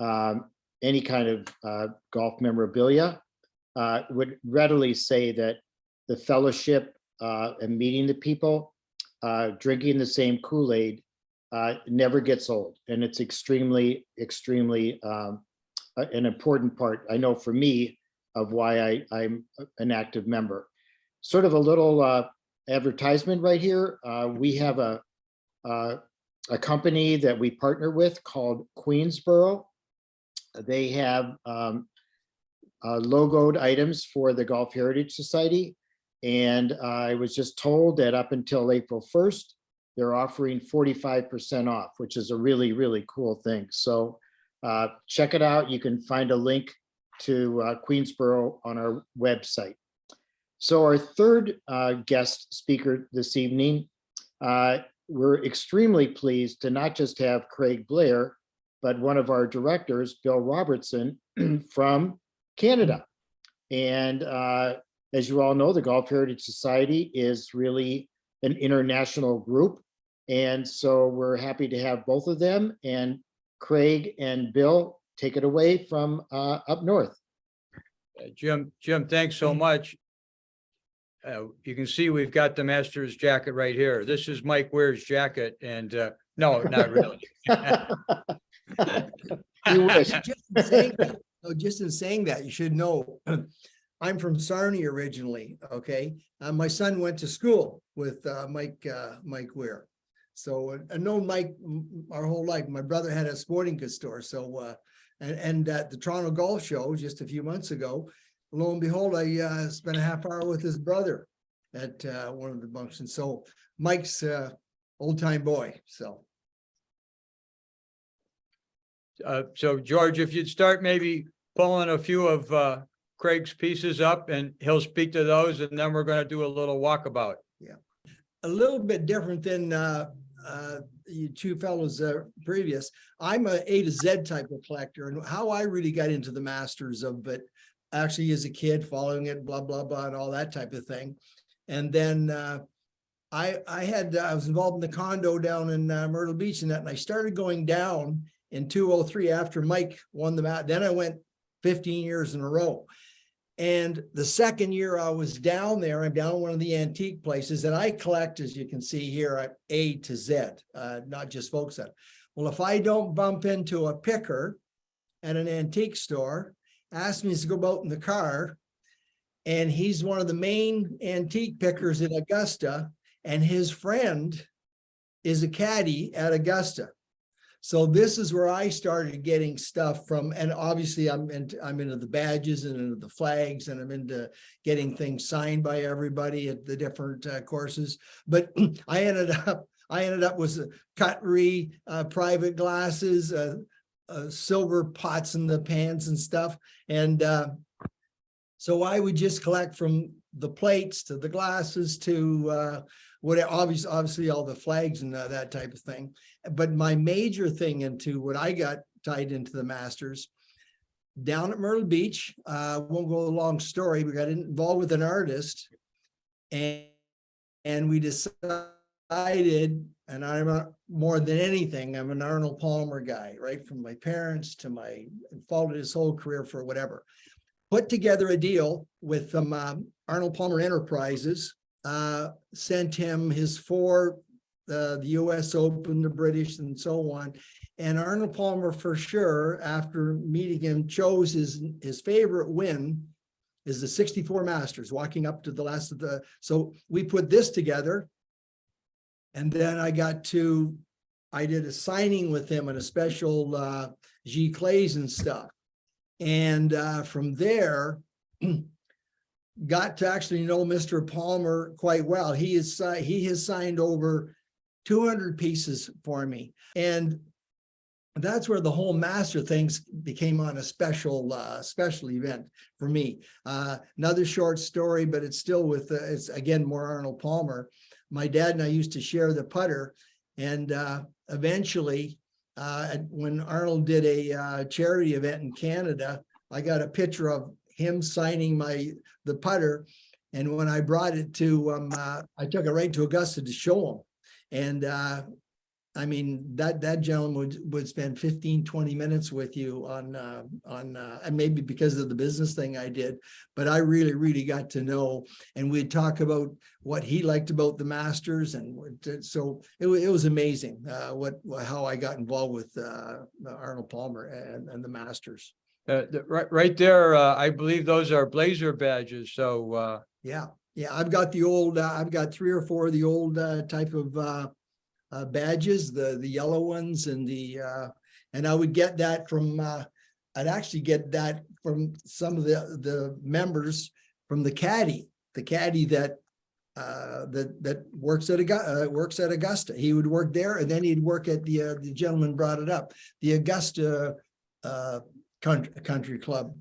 any kind of golf memorabilia would readily say that the fellowship and meeting the people, drinking the same Kool-Aid never gets old. And it's extremely, extremely an important part, I know for me, of why I'm an active member. Sort of a little advertisement right here. We have a company that we partner with called Queensboro. They have logoed items for the Golf Heritage Society. And I was just told that up until April 1st, they're offering 45% off, which is a really, really cool thing. So check it out. You can find a link to Queensboro on our website. So our third guest speaker this evening, we're extremely pleased to not just have Craig Blair, but one of our directors, Bill Robertson, from Canada. And as you all know, the Golf Heritage Society is really an international group. And so we're happy to have both of them. And Craig and Bill, take it away from up north. Jim, thanks so much. You can see we've got the Masters jacket right here. This is Mike Ware's jacket, and no, not really. You wish. Just in saying that, you should know, I'm from Sarnia originally, okay? My son went to school with Mike Ware. So I known Mike our whole life. My brother had a sporting goods store. So, and at the Toronto Golf Show just a few months ago, lo and behold, I spent a half hour with his brother at one of the functions. So Mike's old time boy, so. So George, if you'd start maybe pulling a few of Craig's pieces up, and he'll speak to those, and then we're going to do a little walkabout. Yeah, a little bit different than you two fellows previous. I'm a to Z type of collector, and how I really got into the Masters of it actually as a kid, following it, blah blah blah, and all that type of thing. And then I was involved in the condo down in Myrtle Beach and that, and I started going down in 2003 after Mike won the match. Then I went 15 years in a row. And the second year I was down there, I'm down one of the antique places, and I collect, as you can see here, A to Z, not just folk set. Well, if I don't bump into a picker at an antique store, ask me to go out in the car, and he's one of the main antique pickers in Augusta, and his friend is a caddy at Augusta. So this is where I started getting stuff from, and obviously I'm into the badges and into the flags, and I'm into getting things signed by everybody at the different courses. But I ended up with cutlery, private glasses, silver pots in the pans and stuff, and so I would just collect from the plates to the glasses to what obviously all the flags and that type of thing. But my major thing into what I got tied into the Masters down at Myrtle Beach, won't go a long story. We got involved with an artist, and we decided, and I'm more than anything, I'm an Arnold Palmer guy, right? From my parents to followed his whole career for whatever. Put together a deal with Arnold Palmer Enterprises, sent him his the US Open, the British, and so on. And Arnold Palmer, for sure, after meeting him, chose his favorite win is the 64 Masters, walking up to the last of the. So we put this together, and then I did a signing with him on a special G clays and stuff. And from there, got to actually know Mr. Palmer quite well. He has signed over 200 pieces for me. And that's where the whole master things became on a special event for me. Another short story, but it's still it's again, more Arnold Palmer. my dad and I used to share the putter. And eventually, when Arnold did a charity event in Canada, I got a picture of him signing the putter. And when I brought it to, I took it right to Augusta to show him. And I mean, that gentleman would spend 15, 20 minutes with you and maybe because of the business thing I did, but I really, really got to know, and we'd talk about what he liked about the Masters. And so it was amazing how I got involved with Arnold Palmer and the Masters. Right there, I believe those are Blazer badges. So Yeah. I've got the old, I've got 3 or 4 of the old type of badges, the yellow ones, and I would get that from I'd actually get that from some of the members from the caddy that works at Augusta. He would work there, and then he'd work at the gentleman brought it up, the Augusta country club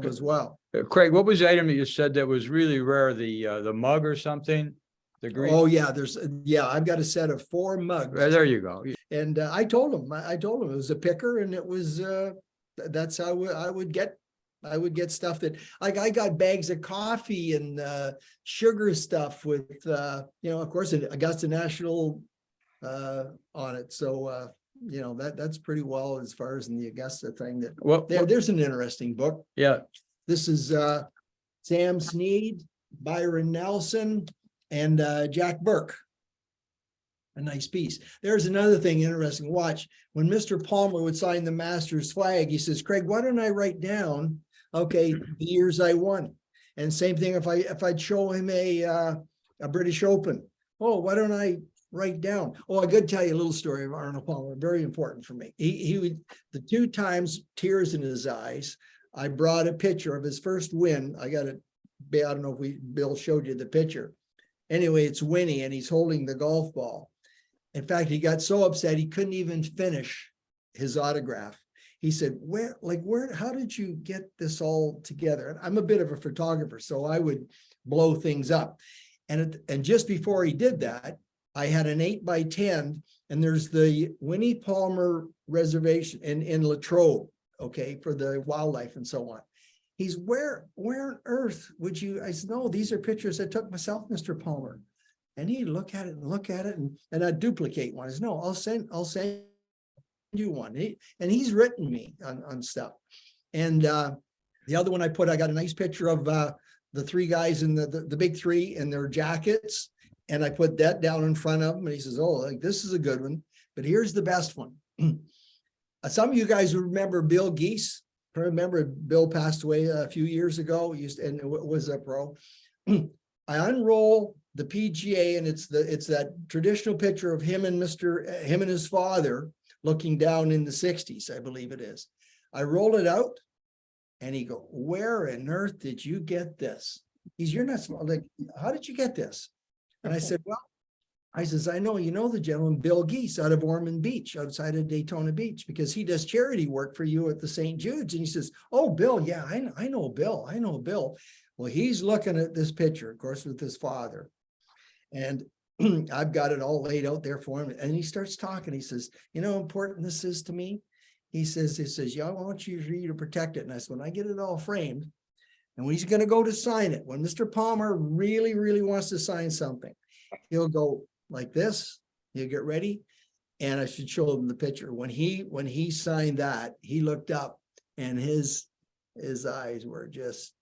as well. Craig, what was the item that you said that was really rare? The mug or something? The green? Oh yeah, I've got a set of 4 mugs. There you go. And I told him it was a picker, and it was that's how I would get stuff that, like, I got bags of coffee and sugar stuff with of course Augusta National on it. So that's pretty well as far as in the Augusta thing. That there's an interesting book. Yeah. This is Sam Snead, Byron Nelson, and Jack Burke. A nice piece. There's another thing interesting. Watch, when Mr. Palmer would sign the Masters flag, he says, Craig, why don't I write down, okay, the years I won? And same thing if I'd show him a British Open. Oh, why don't I write down? Oh, I got to tell you a little story of Arnold Palmer, very important for me. He would, the 2 times, tears in his eyes. I brought a picture of his first win. I got it. I don't know if Bill showed you the picture. Anyway, it's Winnie, and he's holding the golf ball. In fact, he got so upset he couldn't even finish his autograph. He said, how did you get this all together? And I'm a bit of a photographer, so I would blow things up. And just before he did that, I had an 8x10, and there's the Winnie Palmer reservation in Latrobe, okay, for the wildlife and so on. He's where on earth would you? I said, no, these are pictures I took myself, Mr. Palmer. And he'd look at it and I'd duplicate one. I said, no, I'll send you one. He's written me on stuff. And the other one I got a nice picture of the 3 guys in the big 3 in their jackets. And I put that down in front of him, and he says, oh, like, this is a good one. But here's the best one. Some of you guys remember Bill Geese. Remember, Bill passed away a few years ago. And was a pro. I unroll the PGA, and it's that traditional picture of him and his father looking down in the 60s, I believe it is. I roll it out, and he go, where on earth did you get this? You're not small. Like, how did you get this? And I said, well, I says, I know, the gentleman, Bill Geese, out of Ormond Beach, outside of Daytona Beach, because he does charity work for you at the St. Jude's. And he says, oh, Bill, yeah, I know Bill. I know Bill. Well, he's looking at this picture, of course, with his father. And I've got it all laid out there for him. And he starts talking. He says, how important this is to me? He says, yeah, I want you to protect it. And I said, when I get it all framed, and when he's going to go to sign it, when Mr. Palmer really, really wants to sign something, he'll go like this. He'll get ready. And I should show him the picture. When he signed that, he looked up, and his eyes were just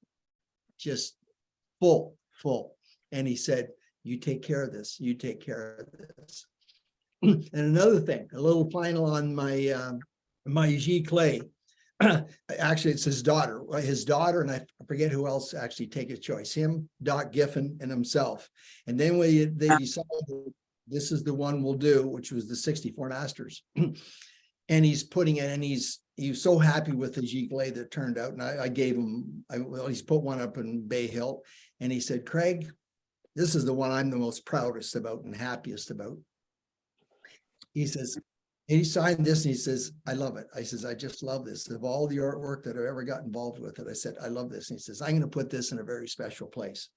full. And he said, you take care of this. You take care of this. And another thing, a little final on my G. Clay. Actually, it's his daughter, and I forget who else actually take his choice, him, Doc Giffen, and himself. And then when they decided this is the one we'll do, which was the 64 Masters. And he's putting it, and he was so happy with the G. Clay that turned out. And I gave him, he's put one up in Bay Hill, and he said, Craig, this is the one I'm the most proudest about and happiest about. He says, he signed this, and he says, I love it. I says, I just love this. Of all the artwork that I've ever got involved with it, I said, I love this. And he says, I'm going to put this in a very special place.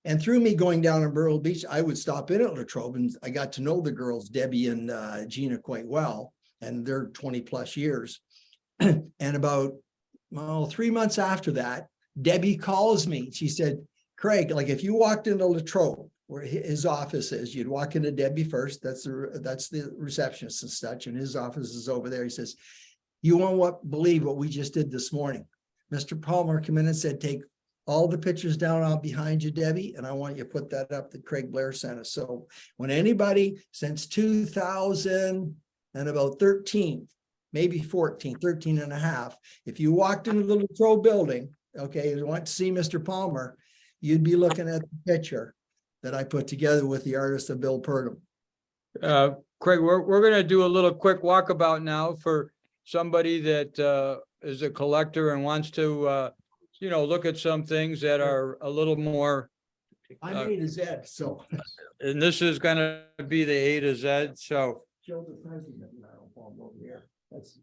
And through me going down in Myrtle Beach, I would stop in at Latrobe, and I got to know the girls, Debbie and Gina, quite well, and they're 20 plus years. And about 3 months after that, Debbie calls me. She said, Craig, like if you walked into Latrobe, where his office is, you'd walk into Debbie first. That's the receptionist and such, and his office is over there. He says, you won't believe what we just did this morning. Mr. Palmer came in and said, take all the pictures down out behind you, Debbie, and I want you to put that up that Craig Blair sent us. So when anybody since 2000 and about 13, maybe 14, 13 and a half, if you walked into the Latrobe building, okay, you want to see Mr. Palmer, you'd be looking at the picture that I put together with the artist of Bill Purdom. Craig, we're gonna do a little quick walkabout now for somebody that is a collector and wants to look at some things that are a little more, I'm A to Z, so. and this is gonna be the A to Z, so. Show the president now, over here. That's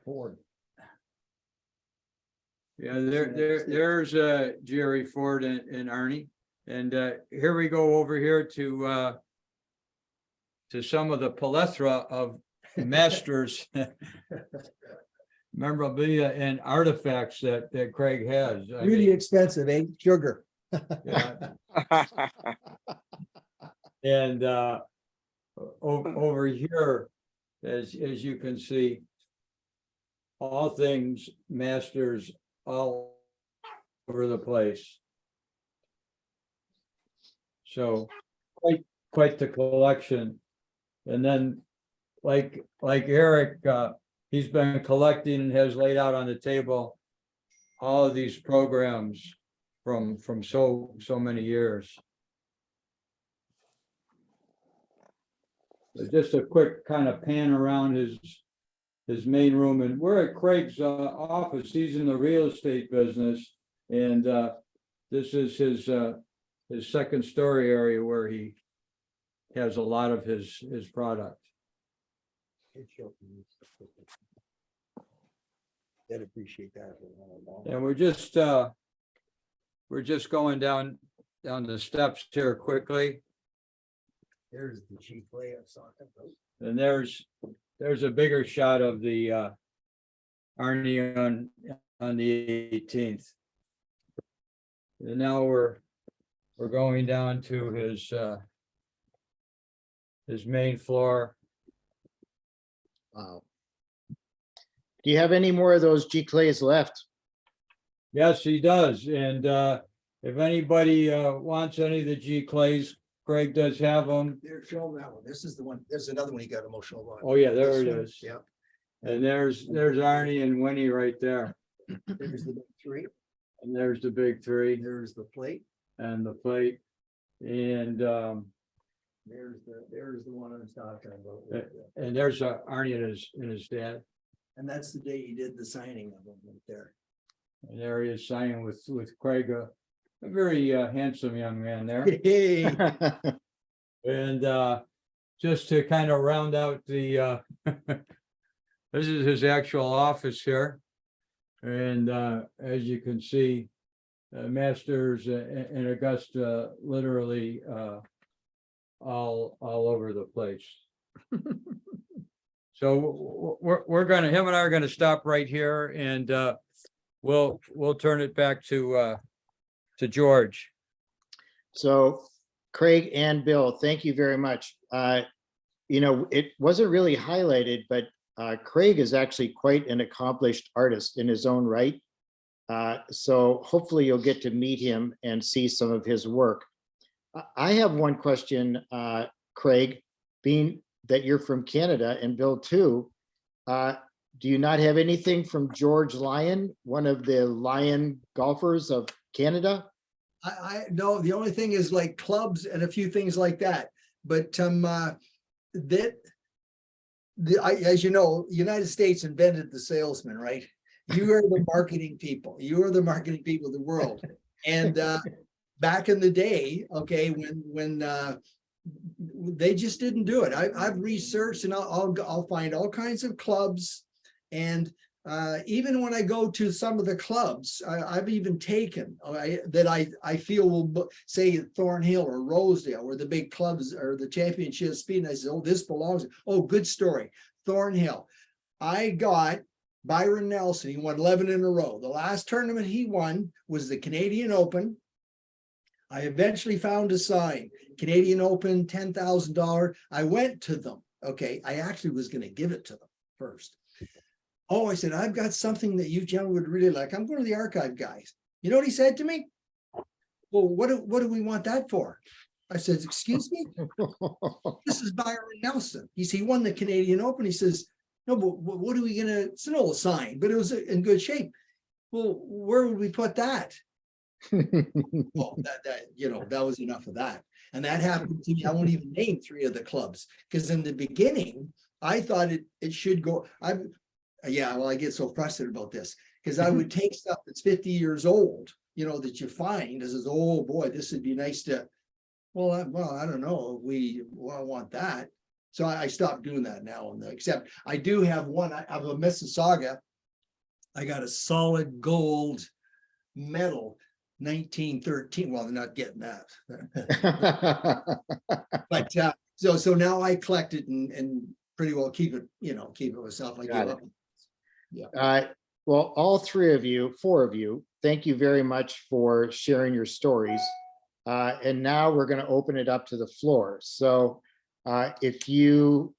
Ford. Yeah, there's Jerry Ford and Arnie. And here we go over here to some of the plethora of masters memorabilia and artifacts that Craig has. I Really mean, expensive, ain't sugar. yeah. And over here, as you can see, all things masters all over the place. So quite the collection. And then like Eric, he's been collecting and has laid out on the table all of these programs from so many years. So just a quick kind of pan around his main room, and we're at Craig's office. He's in the real estate business, and this is his second story area where he has a lot of his product. I'd appreciate that. And we're just going down the steps here quickly. There's the G play I was talking about. And there's a bigger shot of the Arnie on the 18th. And now we're going down to his main floor. Wow. Do you have any more of those G clays left? Yes, he does. And if anybody wants any of the G clays, Craig does have them. There, show that one. This is the one. There's another one he got emotional about. Oh yeah, there This it one, is. Yeah. And there's Arnie and Winnie right there. There's the big three. And there's the big three There's the plate. and the plate. And There's the one I'm talking about. and there's Arnie and his dad. And that's the day he did the signing of them right there. And there he is signing with Craig, a very handsome young man there. Hey, And just to kind of round out the this is his actual office here. And as you can see, Masters and Augusta literally all over the place. So we're gonna, him and I are gonna stop right here, and we'll turn it back to George. So Craig and Bill, thank you very much. It wasn't really highlighted, but Craig is actually quite an accomplished artist in his own right. So hopefully you'll get to meet him and see some of his work. I have one question, Craig, being that you're from Canada, and Bill too. Do you not have anything from George Lyon, one of the Lyon golfers of Canada? I no, the only thing is like clubs and a few things like that. But as you know, the United States invented the salesman, right? You are the marketing people. You are the marketing people of the world. And back in the day, okay, when they just didn't do it. I've researched, and I'll find all kinds of clubs and even when I go to some of the clubs, I've even taken that I feel will say Thornhill or Rosedale or the big clubs or the championship speed. And I said, oh, this belongs. Oh, good story. Thornhill. I got Byron Nelson. He won 11 in a row. The last tournament he won was the Canadian Open. I eventually found a sign, Canadian Open, $10,000. I went to them. Okay. I actually was going to give it to them first. Oh, I said, I've got something that you gentlemen would really like. I'm going to the archive guys. You know what he said to me? Well, what do we want that for? I said, excuse me? This is Byron Nelson. He won the Canadian Open. He says, no, but what are we going to, it's an old sign, but it was in good shape. Well, where would we put that? Well, that was enough of that. And that happened to me. I won't even name 3 of the clubs because in the beginning, I thought it should go. I get so frustrated about this because I would take stuff that's 50 years old, that you find as, oh boy, this would be nice to, well, I don't know. I want that. So I stopped doing that now. Except I do have one. I have a Mississauga. I got a solid gold medal, 1913. Well, they're not getting that. But so now I collect it and pretty well keep it myself. I give up. Yeah. Well, all 4 of you, thank you very much for sharing your stories. And now we're going to open it up to the floor. So if you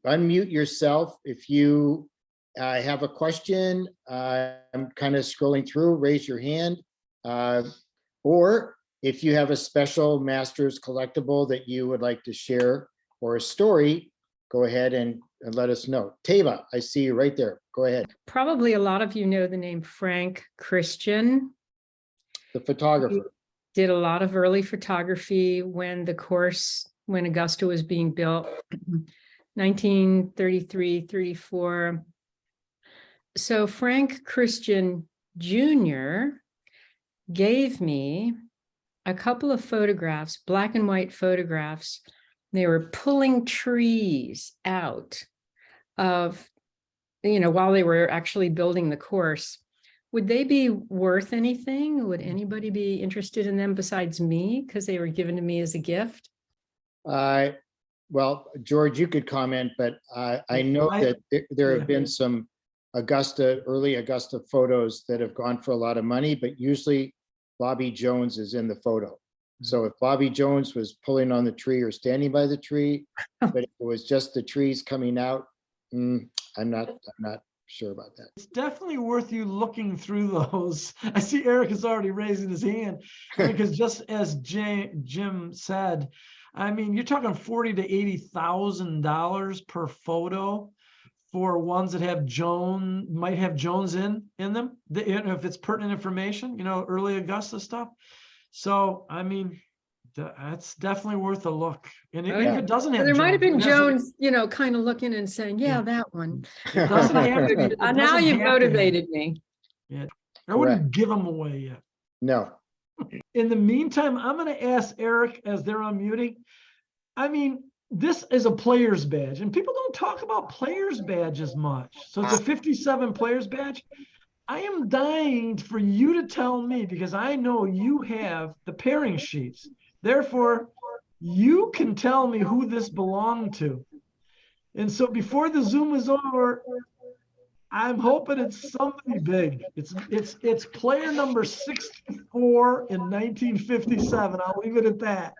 unmute yourself, if you have a question, I'm kind of scrolling through, raise your hand. Or if you have a special Masters collectible that you would like to share or a story, go ahead and let us know. Tava, I see you right there. Go ahead. Probably a lot of you know the name Frank Christian. The photographer. Did a lot of early photography when Augusta was being built, 1933, 34. So Frank Christian Jr. gave me a couple of photographs, black and white photographs. They were pulling trees out of, while they were actually building the course. Would they be worth anything? Would anybody be interested in them besides me? Because they were given to me as a gift. Well, George, you could comment, but I know that there have been some early Augusta photos that have gone for a lot of money, but usually Bobby Jones is in the photo. So if Bobby Jones was pulling on the tree or standing by the tree, but if it was just the trees coming out, I'm not sure about that. It's definitely worth you looking through those. I see Eric is already raising his hand because just as Jim said, I mean, you're talking $40,000 to $80,000 per photo for ones that might have Jones in them. If it's pertinent information, early Augusta stuff. So, I mean, that's definitely worth a look. And if it doesn't have There might have been Jones, Jones, kind of looking and saying, yeah, that one. it doesn't have to be- it Now doesn't you've have to motivated me. be. I wouldn't give them away yet. No. In the meantime, I'm going to ask Eric as they're unmuting. I mean, this is a player's badge, and people don't talk about player's badge as much. So it's a 57 player's badge. I am dying for you to tell me, because I know you have the pairing sheets. Therefore, you can tell me who this belonged to. And so before the Zoom is over, I'm hoping it's somebody big. It's player number 64 in 1957. I'll leave it at that.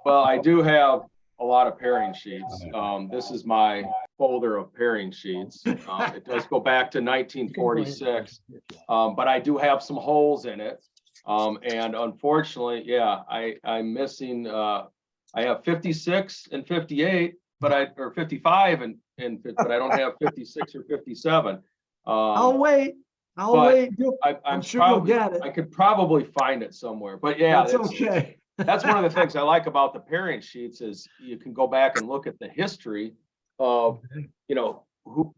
Well, I do have a lot of pairing sheets. This is my folder of pairing sheets. It does go back to 1946, but I do have some holes in it. And unfortunately, I'm missing, I have 56 and 58, or 55 but I don't have 56 or 57. I'll wait. I'll wait. I'm sure probably, you'll get it. I could probably find it somewhere, but yeah, That's okay. that's one of the things I like about the pairing sheets is you can go back and look at the history of, who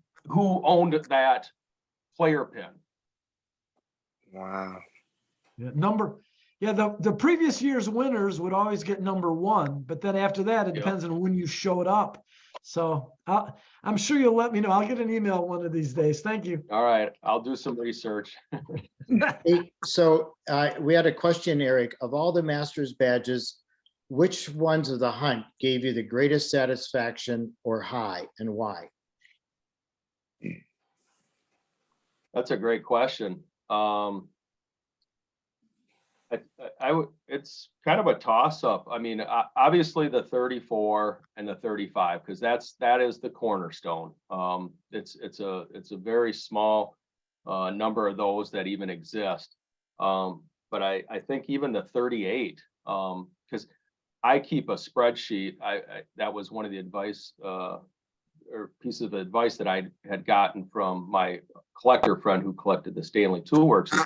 owned that player pin. Wow. The previous year's winners would always get number 1, but then after that, it depends on when you showed up. So I'm sure you'll let me know. I'll get an email one of these days. Thank you. All right, I'll do some research. Hey, so we had a question, Eric, of all the Masters badges, which ones of the hunt gave you the greatest satisfaction or high, and why? That's a great question. I would, it's kind of a toss up. I mean, obviously the 34 and the 35, because that is the cornerstone. It's a very small number of those that even exist. But I think even the 38, because I keep a spreadsheet. That was one of the advice or pieces of advice that I had gotten from my collector friend who collected the Stanley Toolworks.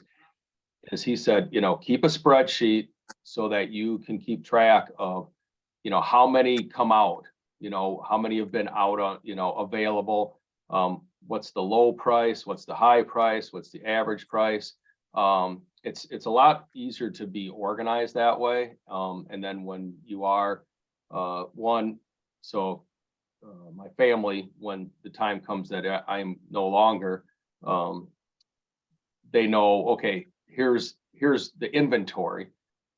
Is he said, keep a spreadsheet so that you can keep track of, how many come out, how many have been out on, available. What's the low price? What's the high price? What's the average price? It's a lot easier to be organized that way. And then when you are my family, when the time comes that I'm no longer, they know, okay, here's the inventory.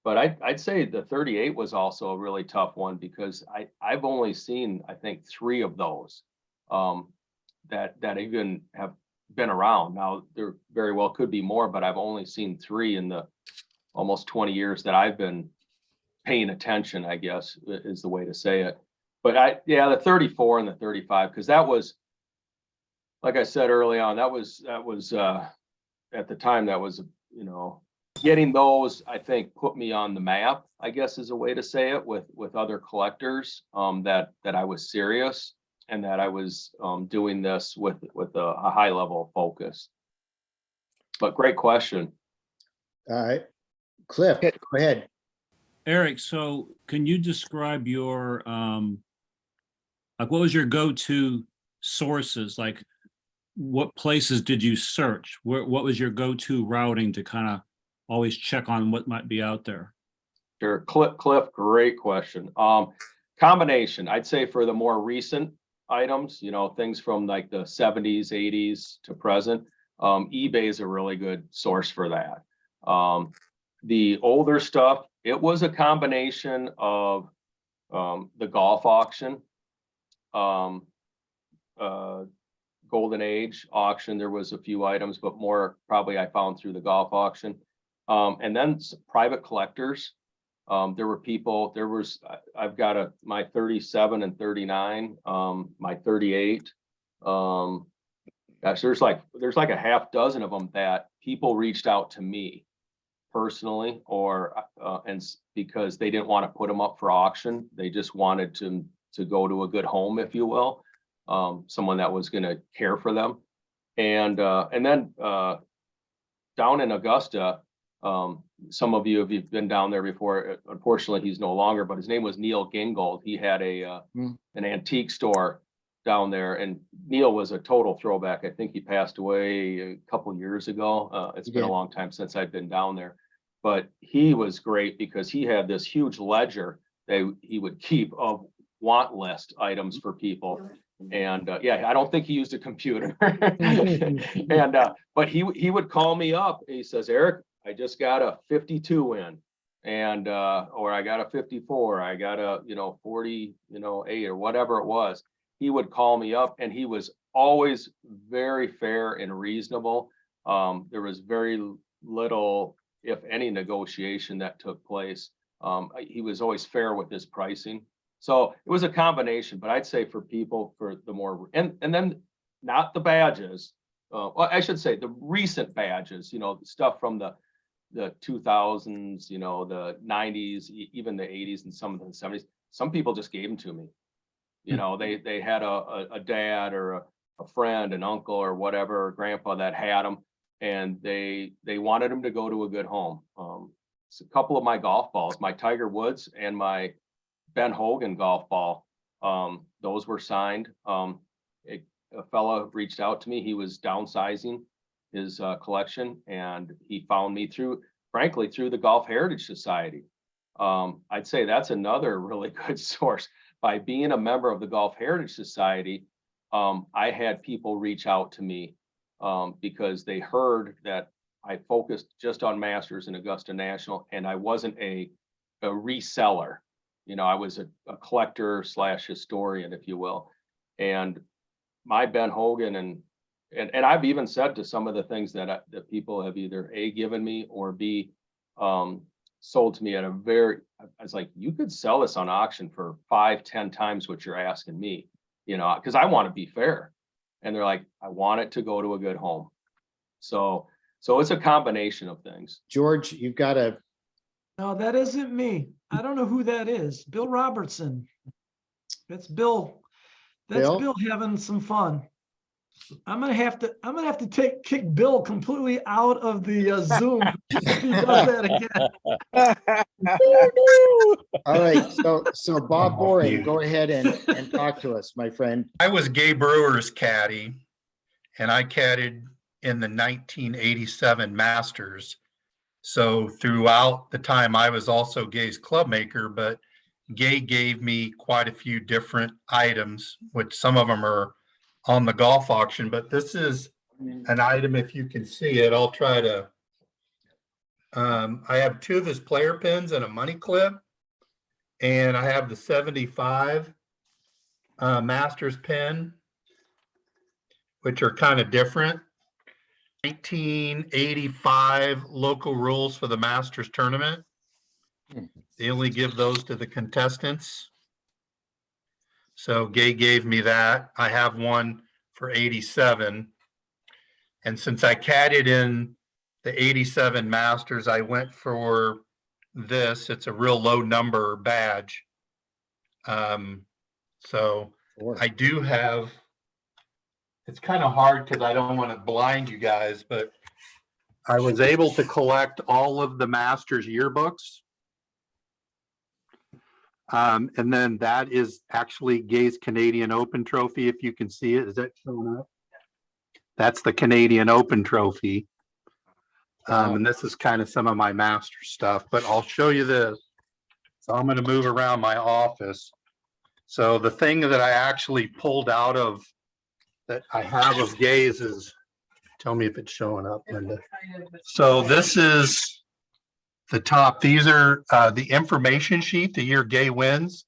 But I'd say the 38 was also a really tough one because I've only seen, I think, 3 of those that even have been around. Now there very well could be more, but I've only seen 3 in the almost 20 years that I've been paying attention, I guess is the way to say it. But the 34 and the 35, because that was, like I said early on, that was at the time, that was, getting those, I think, put me on the map, I guess is a way to say it, with other collectors, that I was serious and that I was doing this with a high level of focus. But great question. Cliff, go ahead. Eric, so can you describe your, what was your go-to sources? Like, what places did you search? What was your go-to routing to kind of always check on what might be out there? Sure, Cliff, great question. Combination, I'd say for the more recent items, things from like the 70s, 80s to present, eBay is a really good source for that. The older stuff, it was a combination of the golf auction, Golden Age auction. There was a few items, but more probably I found through the golf auction. And then private collectors. There were people, I've got my 37 and 39, my 38. Gosh, there's like a half dozen of them that people reached out to me personally, or and because they didn't want to put them up for auction. They just wanted to go to a good home, if you will. Someone that was going to care for them. And then down in Augusta, some of you have been down there before. Unfortunately, he's no longer, but his name was Neil Gingold. He had an antique store down there, and Neil was a total throwback. I think he passed away a couple years ago. It's been a long time since I've been down there, but he was great because he had this huge ledger that he would keep of want list items for people. And I don't think he used a computer. And but he would call me up. He says, Eric, I just got a 52 in, and or I got a 54, I got a 40, 8 or whatever it was. He would call me up, and he was always very fair and reasonable. There was very little, if any, negotiation that took place. He was always fair with his pricing. So it was a combination, but I'd say for people, for the more, and then not the badges, well, I should say the recent badges, stuff from the 2000s, the 90s, even the 80s and some of the 70s. Some people just gave them to me. They had a dad or a friend, an uncle or whatever, or grandpa that had them, and they wanted them to go to a good home. So a couple of my golf balls, my Tiger Woods and my Ben Hogan golf ball, those were signed. A fella reached out to me. He was downsizing his collection, and he found me through the Golf Heritage Society. I'd say that's another really good source. by being a member of the Golf Heritage Society, I had people reach out to me because they heard that I focused just on Masters and Augusta National, and I wasn't a reseller. You know, I was a collector / historian, if you will. And my Ben Hogan and I've even said to some of the things that people have either A, given me, or B, sold to me at a very, I was like, you could sell this on auction for 5-10 times what you're asking me, you know, because I want to be fair. And they're like, I want it to go to a good home. So it's a combination of things. George, you've got a, No, that isn't me. I don't know who that is. Bill Robertson. That's Bill. That's Bill? Bill having some fun. I'm gonna have to kick Bill completely out of the Zoom if he does that again. all right, so Bob Boring, go ahead and talk to us, my friend. I was Gay Brewer's caddy, and I caddied in the 1987 Masters. So throughout the time, I was also Gay's club maker, but Gay gave me quite a few different items, which some of them are on the golf auction, but this is an item, if you can see it, I'll try to, I have 2 of his player pins and a money clip, and I have the 75 Masters pin, which are kind of different. 1985 local rules for the Masters tournament. They only give those to the contestants. So Gay gave me that. I have one for 87. And since I caddied in the 87 Masters, I went for this. It's a real low number badge. So I do have, it's kind of hard because I don't want to blind you guys, but I was able to collect all of the Masters yearbooks. And then that is actually Gay's Canadian Open trophy. If you can see it, is that showing up? That's the Canadian Open trophy. And this is kind of some of my master stuff, but I'll show you this. So I'm going to move around my office. So the thing that I actually pulled out of that I have of Gay's is, tell me if it's showing up, Linda. So this is the top. These are the information sheet the year Gay wins.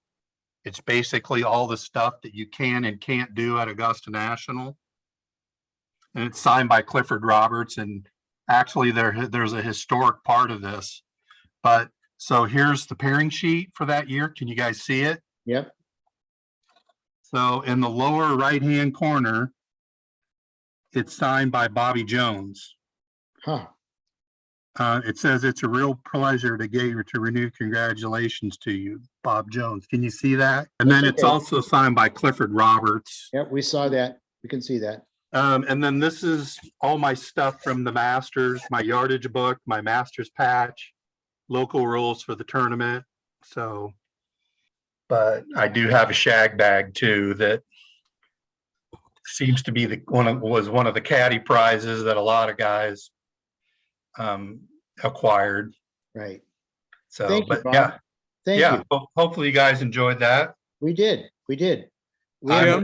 It's basically all the stuff that you can and can't do at Augusta National. And it's signed by Clifford Roberts. And actually there's a historic part of this. But so here's the pairing sheet for that year. Can you guys see it? Yep. So in the lower right-hand corner, it's signed by Bobby Jones. Huh. It says, it's a real pleasure to renew congratulations to you, Bob Jones. Can you see that? And then it's also signed by Clifford Roberts. Yep, we saw that. We can see that. And then this is all my stuff from the Masters, my yardage book, my Masters patch, local rules for the tournament. So, but I do have a shag bag too that seems to be was one of the caddy prizes that a lot of guys acquired. Right. So, Thank you, but Bob. yeah, Thank yeah. you. Hopefully you guys enjoyed that. We did. We did. We I'm have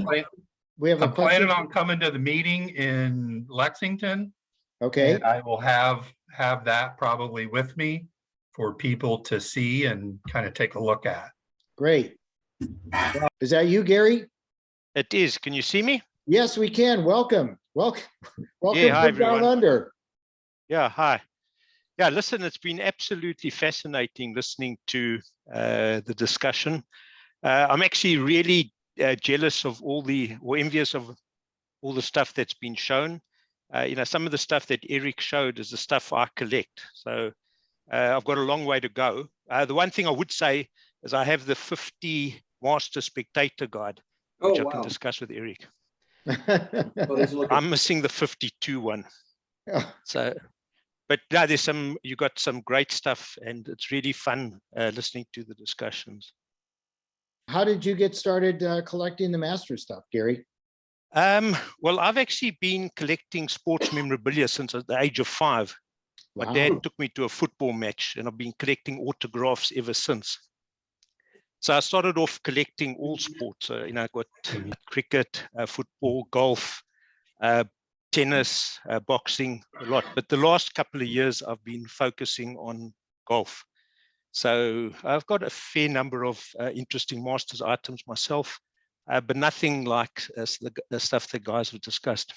a planning question. on coming to the meeting in Lexington. Okay. And I will have that probably with me for people to see and kind of take a look at. Great. Is that you, Gary? It is. Can you see me? Yes, we can. Welcome. Welcome. Welcome hi, to Down everyone. Under. Yeah, hi. Yeah, listen, it's been absolutely fascinating listening to the discussion. I'm actually really jealous of or envious of all the stuff that's been shown. Some of the stuff that Eric showed is the stuff I collect. So I've got a long way to go. The one thing I would say is I have the 50 Master Spectator Guide, which I can discuss with Eric. I'm missing the 52 one. So, but yeah, you got some great stuff, and it's really fun listening to the discussions. How did you get started collecting the master stuff, Gary? Well, I've actually been collecting sports memorabilia since the age of 5. My dad took me to a football match, and I've been collecting autographs ever since. So I started off collecting all sports. I got cricket, football, golf, tennis, boxing, a lot. But the last couple of years, I've been focusing on golf. So I've got a fair number of interesting Masters items myself, but nothing like the stuff the guys have discussed.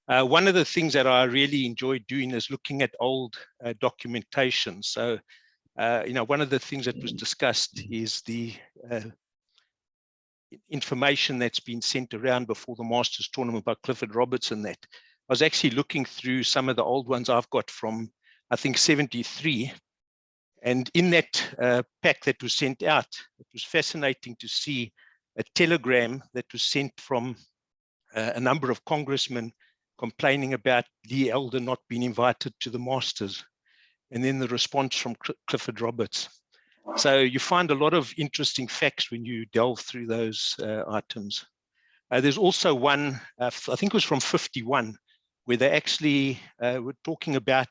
One of the things that I really enjoy doing is looking at old documentation. So, one of the things that was discussed is the information that's been sent around before the Masters tournament by Clifford Robertson. That I was actually looking through some of the old ones I've got from, I think, 73. And in that pack that was sent out, it was fascinating to see a telegram that was sent from a number of congressmen complaining about Lee Elder not being invited to the Masters. And then the response from Clifford Roberts. So you find a lot of interesting facts when you delve through those items. There's also one, I think it was from 51, where they actually were talking about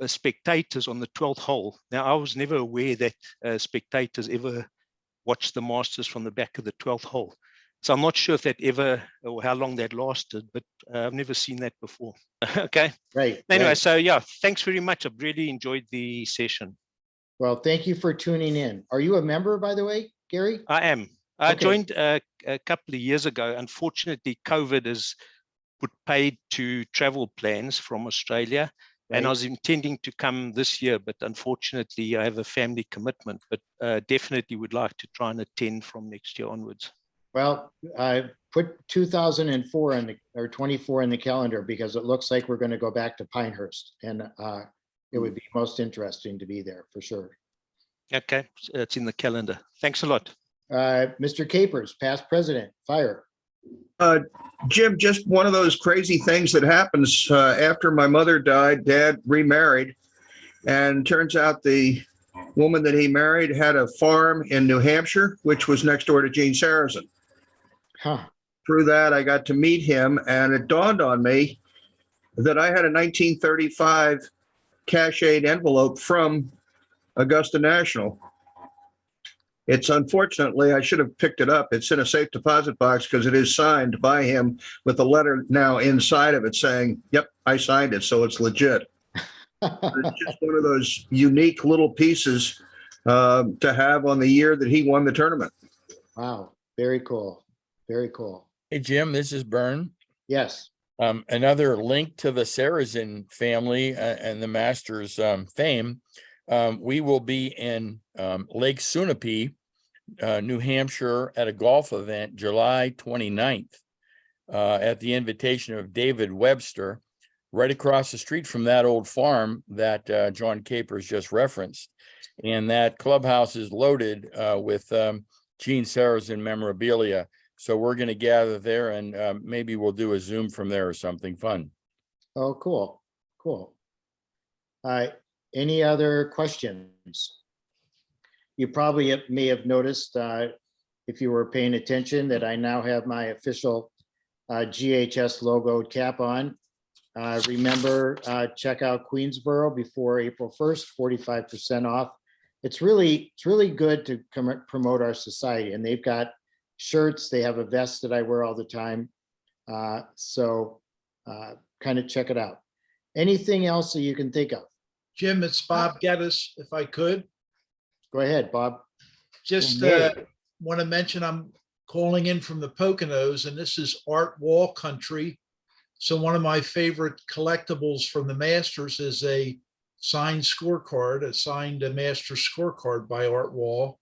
spectators on the 12th hole. Now, I was never aware that spectators ever watched the Masters from the back of the 12th hole. So I'm not sure if that ever, or how long that lasted, but I've never seen that before. Okay. Right. Anyway, right. so yeah, thanks very much. I've really enjoyed the session. Well, thank you for tuning in. Are you a member, by the way, Gary? I am. I Okay. joined a couple of years ago. Unfortunately, COVID has put paid to travel plans from Australia. And I Right. was intending to come this year, but unfortunately, I have a family commitment. But definitely would like to try and attend from next year onwards. Well, I put 2004 or 24 in the calendar because it looks like we're going to go back to Pinehurst, and it would be most interesting to be there for sure. Okay, it's in the calendar. Thanks a lot. Mr. Capers, past president, fire. Jim, just one of those crazy things that happens after my mother died. Dad remarried, and turns out the woman that he married had a farm in New Hampshire, which was next door to Gene Sarazen. Huh. Through that, I got to meet him, and it dawned on me that I had a 1935 cashade envelope from Augusta National. It's unfortunately, I should have picked it up. It's in a safe deposit box because it is signed by him with a letter now inside of it saying, yep, I signed it, so it's legit. It's just one of those unique little pieces to have on the year that he won the tournament. Wow, very cool. Very cool. Hey, Jim, this is Bern. Yes. Another link to the Sarazen family and the Masters fame. We will be in Lake Sunapee, New Hampshire at a golf event July 29th at the invitation of David Webster, right across the street from that old farm that John Capers just referenced. And that clubhouse is loaded with Gene Sarazen memorabilia. So we're going to gather there, and maybe we'll do a Zoom from there or something fun. Oh, cool. Cool. Any other questions? You probably may have noticed, if you were paying attention, that I now have my official GHS logoed cap on. Remember, check out Queensboro before April 1st, 45% off. It's really good to promote our society, and they've got shirts. They have a vest that I wear all the time. So kind of check it out. Anything else that you can think of? Jim, it's Bob Geddes, if I could. Go ahead, Bob. Just want to mention I'm calling in from the Poconos, and this is Art Wall country. So one of my favorite collectibles from the Masters is a signed scorecard, a signed master scorecard by Art Wall.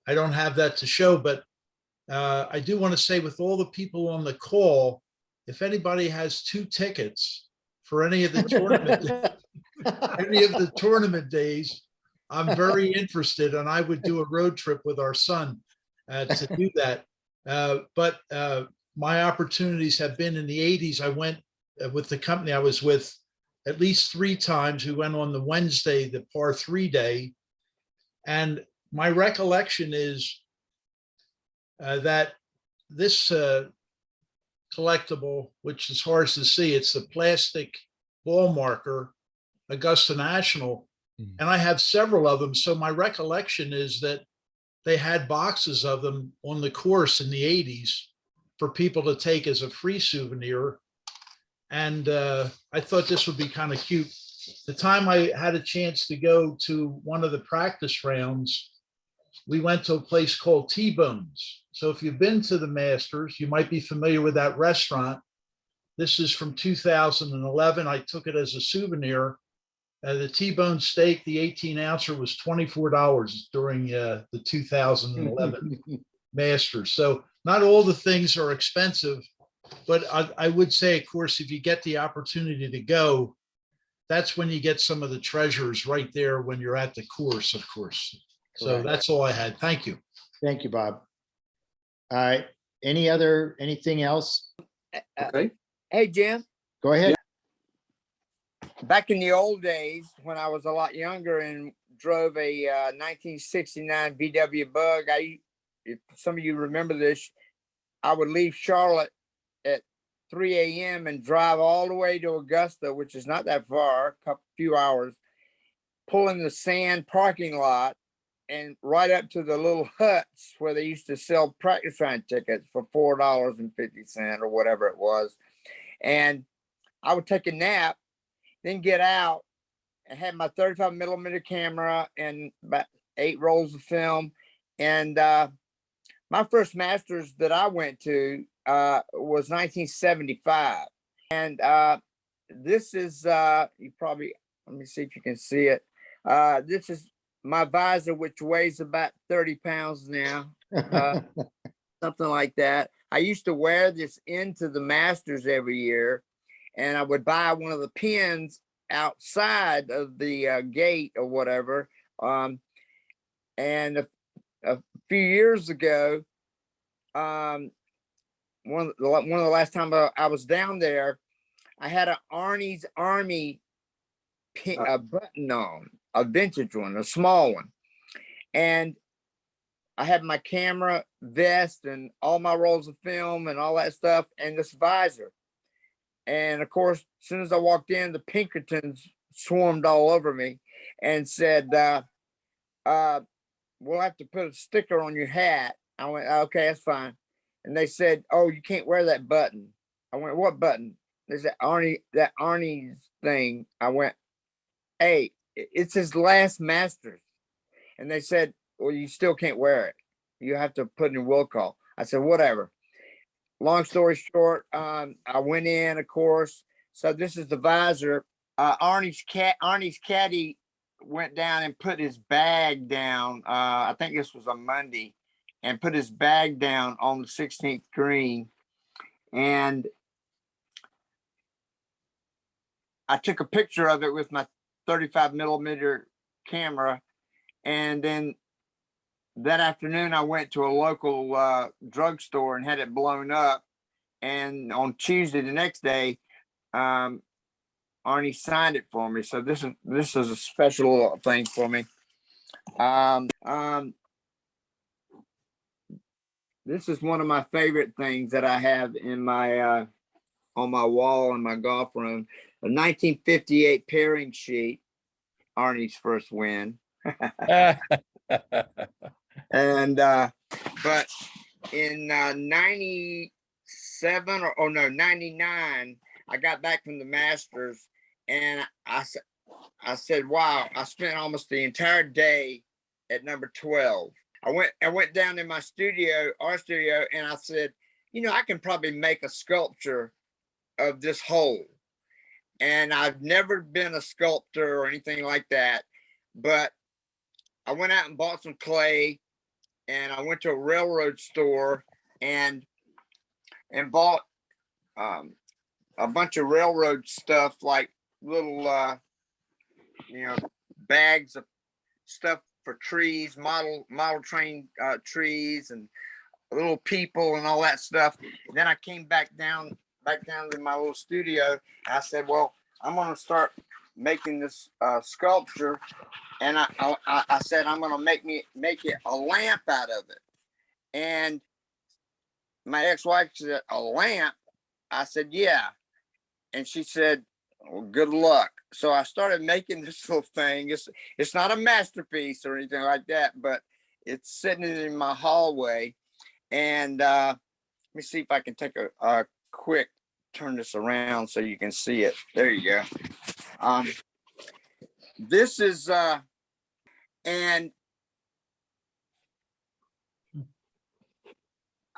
I don't have that to show, but I do want to say, with all the people on the call, if anybody has 2 tickets for any of the tournament days, I'm very interested, and I would do a road trip with our son to do that. But my opportunities have been in the 80s. I went with the company I was with at least 3 times. We went on the Wednesday, the par 3 day. And my recollection is that this collectible, which is hard to see, it's the plastic ball marker, Augusta National, and I have several of them. So my recollection is that they had boxes of them on the course in the 80s for people to take as a free souvenir. And I thought this would be kind of cute. The time I had a chance to go to one of the practice rounds, we went to a place called T-Bones. So if you've been to the Masters, you might be familiar with that restaurant. This is from 2011. I took it as a souvenir. The T-bone steak, the 18-ouncer was $24 during the 2011 Masters. So not all the things are expensive, but I would say, of course, if you get the opportunity to go, that's when you get some of the treasures right there when you're at the course, of course. So Correct. that's all I had. Thank you. Thank you, Bob. Anything else? Okay. Hey, Jim, Go ahead. back in the old days when I was a lot younger and drove a 1969 VW Bug, if some of you remember this, I would leave Charlotte at 3 a.m. and drive all the way to Augusta, which is not that far, a few hours, pull in the sand parking lot and right up to the little huts where they used to sell practice round tickets for $4.50 or whatever it was. And I would take a nap, then get out and have my 35 millimeter camera and about 8 rolls of film. And my first Masters that I went to was 1975. And this is, you probably, let me see if you can see it. This is my visor, which weighs about 30 pounds now, something like that. I used to wear this into the Masters every year, and I would buy one of the pins outside of the gate or whatever. And a few years ago, one of the last time I was down there, I had an Arnie's Army pin, a button on, a vintage one, a small one. And I had my camera, vest, and all my rolls of film and all that stuff, and this visor. And of course, as soon as I walked in, the Pinkertons swarmed all over me and said, we'll have to put a sticker on your hat. I went, okay, that's fine. And they said, oh, you can't wear that button. I went, what button? They said, that Arnie's thing. I went, hey, it's his last Masters. And they said, well, you still can't wear it. You have to put in will call. I said, whatever. Long story short, I went in, of course. So this is the visor. Arnie's caddy went down and put his bag down. I think this was a Monday, and put his bag down on the 16th green. And I took a picture of it with my 35 millimeter camera. And then that afternoon, I went to a local drugstore and had it blown up. And on Tuesday, the next day, Arnie signed it for me. So this is a special thing for me. This is one of my favorite things that I have in my on my wall in my golf room. A 1958 pairing sheet, Arnie's first win. And but in 97 or no 99, I got back from the Masters, and I said, wow, I spent almost the entire day at number 12. I went down in my studio, our studio, and I said, you know, I can probably make a sculpture of this hole. And I've never been a sculptor or anything like that, but I went out and bought some clay, and I went to a railroad store and bought a bunch of railroad stuff, like little bags of stuff for trees, model train trees, and little people and all that stuff. And then I came back down to my little studio, and I said, well, I'm going to start making this sculpture. And I said, I'm going to make it a lamp out of it. And my ex-wife said, a lamp? I said, yeah. And she said, well, good luck. So I started making this little thing. It's not a masterpiece or anything like that, but it's sitting in my hallway. And let me see if I can take a quick turn this around so you can see it. There you go. This is and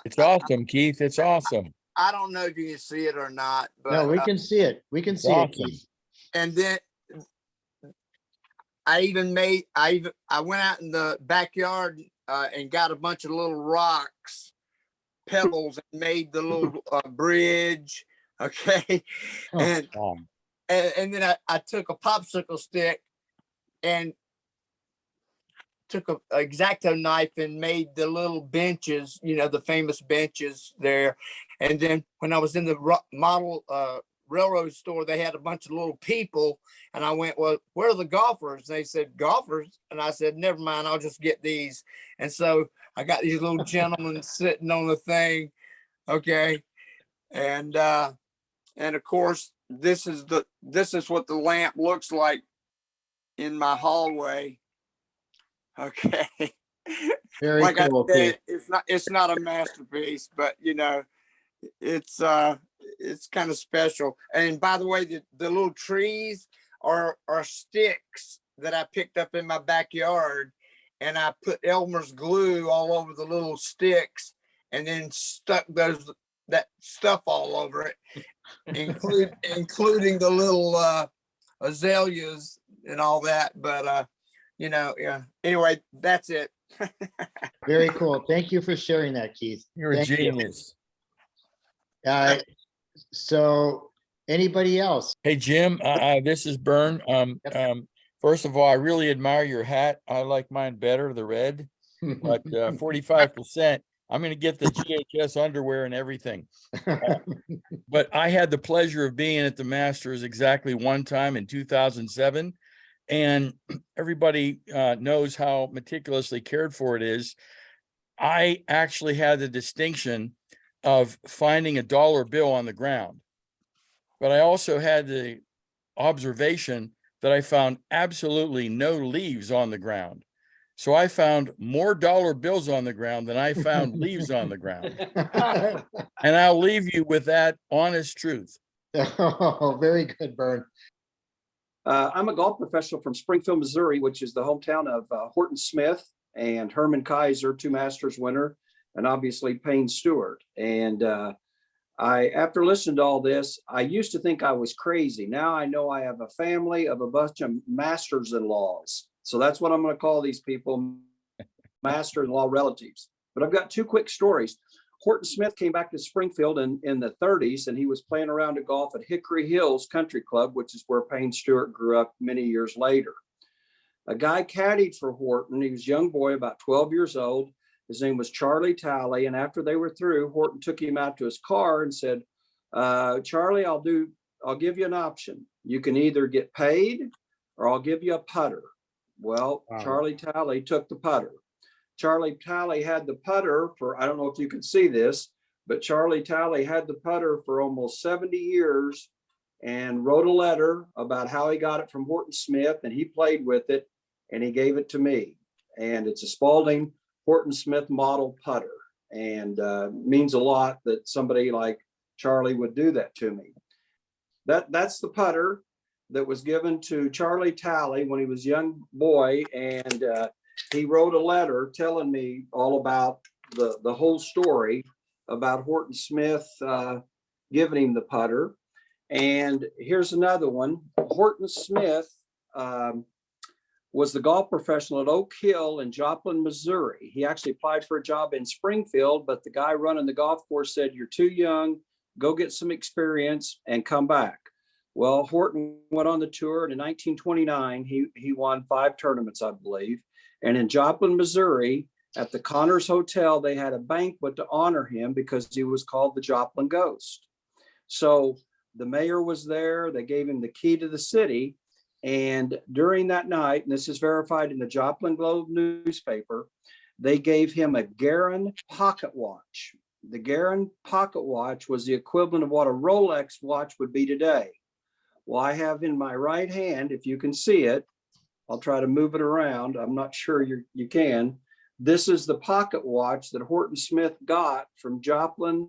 It's awesome, Keith. It's awesome. I don't know if you can see it or not, but No, we can see it. We can It's see it, awesome. Keith. and then I went out in the backyard and got a bunch of little rocks, pebbles, and made the little bridge. Okay. Oh, And Um, and then I took a popsicle stick and took a X-Acto knife and made the little benches, you know, the famous benches there. And then when I was in the model railroad store, they had a bunch of little people. And I went, well, where are the golfers? They said, golfers. And I said, never mind, I'll just get these. And so I got these little gentlemen sitting on the thing. Okay. And of course, this is what the lamp looks like in my hallway. Okay. very Like cool, I said, Keith. it's not a masterpiece, but you know, it's kind of special. And by the way, the little trees are sticks that I picked up in my backyard, and I put Elmer's glue all over the little sticks and then stuck that stuff all over it, including the little azaleas and all that. But you know, yeah. Anyway, that's it. Very cool. Thank you for sharing that, Keith. You're a Thank you. genius. So anybody else? Hey, Jim, this is Bern. First of all, I really admire your hat. I like mine better, the red, but 45%. I'm going to get the GHS underwear and everything. But I had the pleasure of being at the Masters exactly one time in 2007. And everybody knows how meticulously cared for it is. I actually had the distinction of finding a dollar bill on the ground, but I also had the observation that I found absolutely no leaves on the ground. So I found more dollar bills on the ground than I found leaves on the ground. And I'll leave you with that honest truth. Oh, very good, Bern. I'm a golf professional from Springfield, Missouri, which is the hometown of Horton Smith and Herman Kaiser, 2 Masters winner, and obviously Payne Stewart. And after listening to all this, I used to think I was crazy. Now I know I have a family of a bunch of masters-in-laws. So that's what I'm going to call these people, master-in-law relatives. But I've got 2 quick stories. Horton Smith came back to Springfield in the 30s, and he was playing around at golf at Hickory Hills Country Club, which is where Payne Stewart grew up many years later. A guy caddied for Horton. He was a young boy, about 12 years old. His name was Charlie Talley. And after they were through, Horton took him out to his car and said, Charlie, I'll give you an option. You can either get paid or I'll give you a putter. Well, wow. Charlie Talley took the putter. Charlie Talley had the putter for, I don't know if you can see this, but Charlie Talley had the putter for almost 70 years and wrote a letter about how he got it from Horton Smith, and he played with it and he gave it to me. And it's a Spalding Horton Smith model putter, and means a lot that somebody like Charlie would do that to me. That's the putter that was given to Charlie Talley when he was a young boy, and he wrote a letter telling me all about the whole story about Horton Smith giving him the putter. And here's another one. Horton Smith was the golf professional at Oak Hill in Joplin, Missouri. He actually applied for a job in Springfield, but the guy running the golf course said, "You're too young, go get some experience and come back." Well, Horton went on the tour, and in 1929, he won 5 tournaments, I believe. And in Joplin, Missouri, at the Connors Hotel, they had a banquet to honor him because he was called the Joplin Ghost. So the mayor was there. They gave him the key to the city. And during that night, and this is verified in the Joplin Globe newspaper, they gave him a Guerin pocket watch. The Guerin pocket watch was the equivalent of what a Rolex watch would be today. Well, I have in my right hand, if you can see it, I'll try to move it around. I'm not sure you can, This is the pocket watch that Horton Smith got from Joplin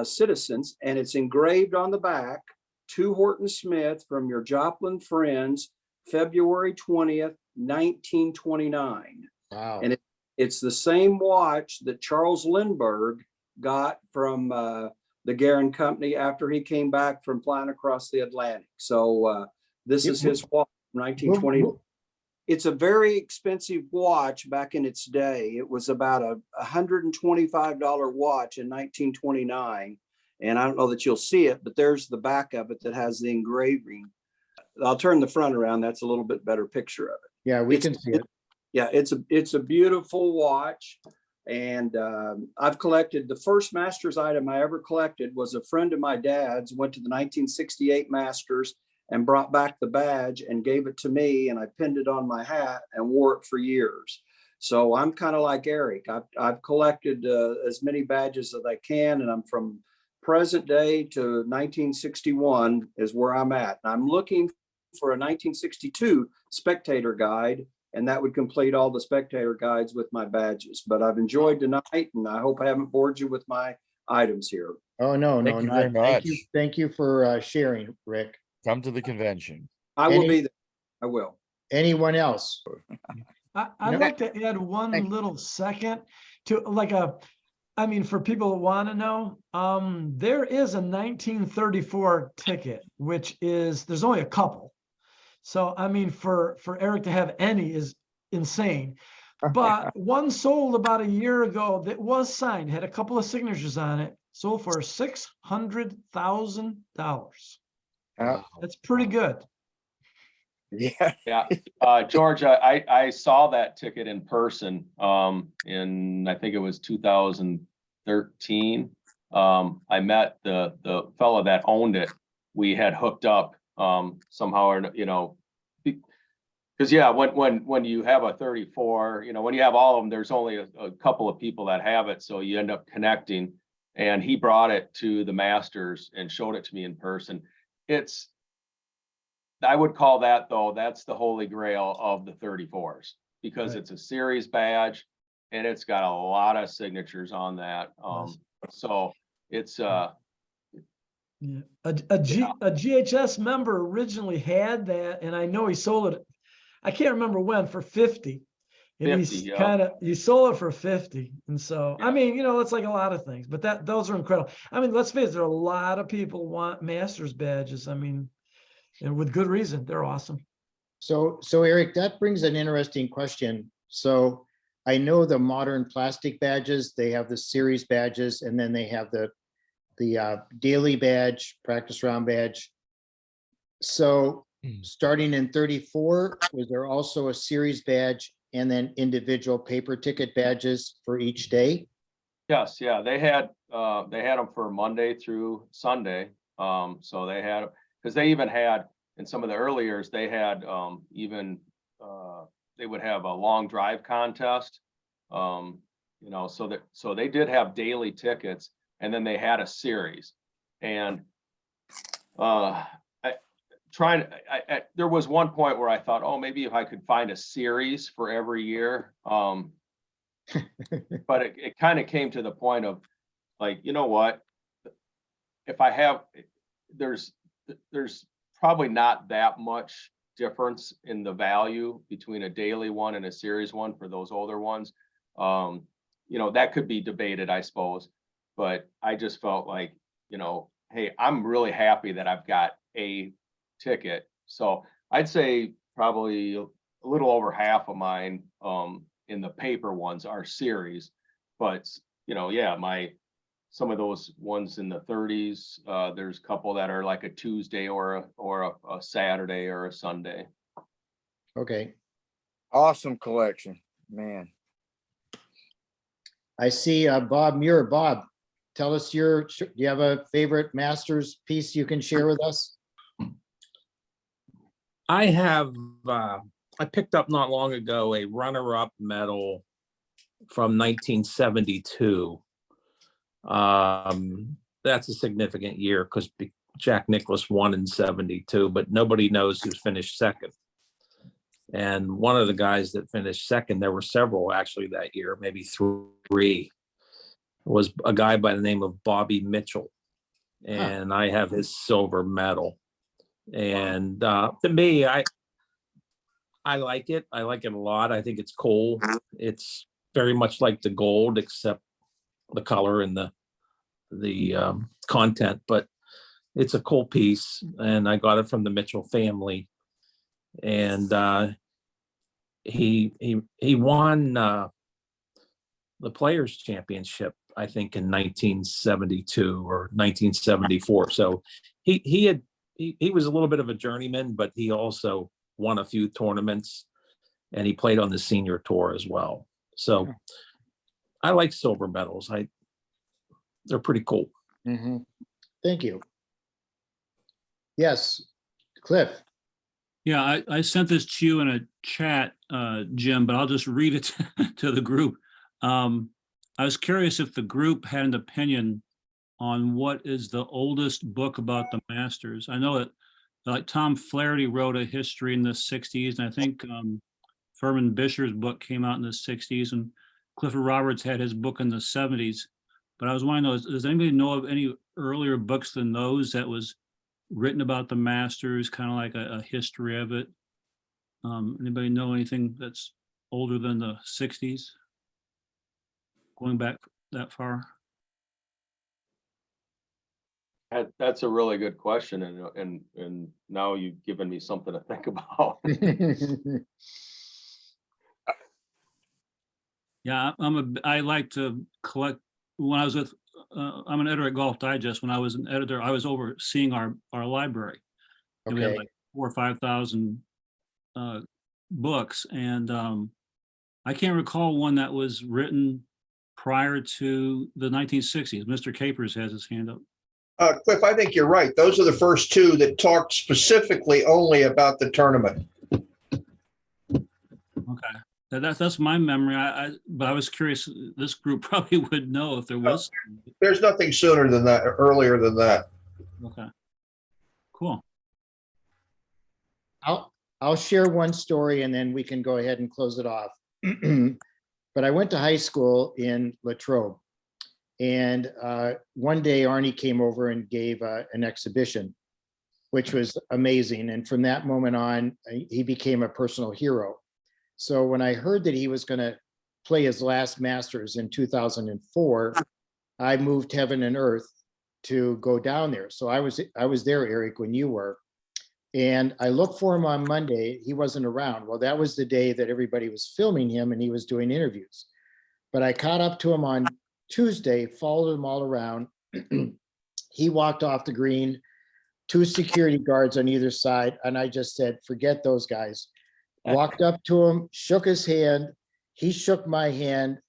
citizens, and it's engraved on the back, to Horton Smith from your Joplin friends, February 20th, 1929. Wow. And it's the same watch that Charles Lindbergh got from the Guerin Company after he came back from flying across the Atlantic. So this is his watch from 1920. It's a very expensive watch back in its day. It was about a $125 watch in 1929. And I don't know that you'll see it, but there's the back of it that has the engraving. I'll turn the front around. That's a little bit better picture of it. Yeah, we can see it. Yeah, it's a beautiful watch. And I've collected, the first Masters item I ever collected was a friend of my dad's, went to the 1968 Masters and brought back the badge and gave it to me, and I pinned it on my hat and wore it for years. So I'm kind of like Eric. I've collected as many badges as I can, and I'm from present day to 1961 is where I'm at. And I'm looking for a 1962 Spectator guide, and that would complete all the Spectator guides with my badges. But I've enjoyed tonight, and I hope I haven't bored you with my items here. Oh, no, Thank you very Thank you. much. Thank you for sharing, Rick. Come to the convention. I will be there. I will. Anyone else? I'd No. like to add one little second to for people who want to know, there is a 1934 ticket, which is, there's only a couple. So, for Eric to have any is insane. But one sold about a year ago that was signed, had a couple of signatures on it, sold for $600,000. That's pretty good. Yeah. Yeah, George, I saw that ticket in person in, I think it was 2013. I met the fellow that owned it. We had hooked up somehow, or because when you have a 34, when you have all of them, there's only a couple of people that have it, so you end up connecting. And he brought it to the Masters and showed it to me in person. I would call that, though, that's the holy grail of the 34s, because Right. it's a series badge and it's got a lot of signatures on that. So it's Yeah. A GHS member originally had that, and I know he sold it. I can't remember when, for 50. And 50, he yeah. he sold it for 50. And so, Yeah. it's like a lot of things, but those are incredible. Let's face it, there are a lot of people want Masters badges. And with good reason, they're awesome. So Eric, that brings an interesting question. So I know the modern plastic badges, they have the series badges, and then they have the daily badge, practice round badge. So starting in 34, was there also a series badge and then individual paper ticket badges for each day? Yes, yeah, they had them for Monday through Sunday. So they had, because they even had, in some of the early years, they had they would have a long drive contest. So they did have daily tickets, and then they had a series. And there was one point where I thought, oh, maybe if I could find a series for every year. But it kind of came to the point of, like, you know what? If I have, there's probably not that much difference in the value between a daily one and a series one for those older ones. That could be debated, I suppose, but I just felt like, hey, I'm really happy that I've got a ticket. So I'd say probably a little over half of mine in the paper ones are series, but some of those ones in the 30s, there's a couple that are like a Tuesday or a Saturday or a Sunday. Okay. Awesome collection, man. I see Bob Muir. Bob, tell us do you have a favorite Masters piece you can share with us? I have, I picked up not long ago a runner-up medal from 1972. That's a significant year because Jack Nicklaus won in 72, but nobody knows who's finished second. And one of the guys that finished second, there were several actually that year, maybe three, was a guy by the name of Bobby Mitchell. And I have his silver medal. And to me, I like it. I like it a lot. I think it's cool. It's very much like the gold, except the color and the content. But it's a cool piece, and I got it from the Mitchell family. And he won the Players Championship, I think, in 1972 or 1974. So he was a little bit of a journeyman, but he also won a few tournaments, and he played on the senior tour as well. So I like silver medals. They're pretty cool. Mhm. Thank you. Yes, Cliff. Yeah, I sent this to you in a chat, Jim, but I'll just read it to the group. I was curious if the group had an opinion on what is the oldest book about the Masters. I know that like Tom Flaherty wrote a history in the 60s, and I think Furman Bisher's book came out in the 60s, and Clifford Roberts had his book in the 70s. But I was wondering, does anybody know of any earlier books than those that was written about the Masters, kind of like a history of it? Anybody know anything that's older than the 60s? Going back that far? That's a really good question, and now you've given me something to think about. Yeah, I like to collect. When I was with, I'm an editor at Golf Digest. When I was an editor, I was overseeing our library. And we had Okay. like 4,000 or 5,000 books, and I can't recall one that was written prior to the 1960s. Mr. Capers has his hand up. Cliff, I think you're right. Those are the first two that talked specifically only about the tournament. Okay, that's my memory. But I was curious. This group probably would know if there was. There's nothing sooner than that, or earlier than that. Okay, cool. I'll share one story and then we can go ahead and close it off. But I went to high school in Latrobe, and one day Arnie came over and gave an exhibition, which was amazing. And from that moment on, he became a personal hero. So when I heard that he was going to play his last Masters in 2004, I moved heaven and earth to go down there. So I was there, Eric, when you were. And I looked for him on Monday. He wasn't around. Well, that was the day that everybody was filming him and he was doing interviews. But I caught up to him on Tuesday, followed him all around. He walked off the green, 2 security guards on either side. And I just said, forget those guys. Walked up to him, shook his hand. He shook my hand.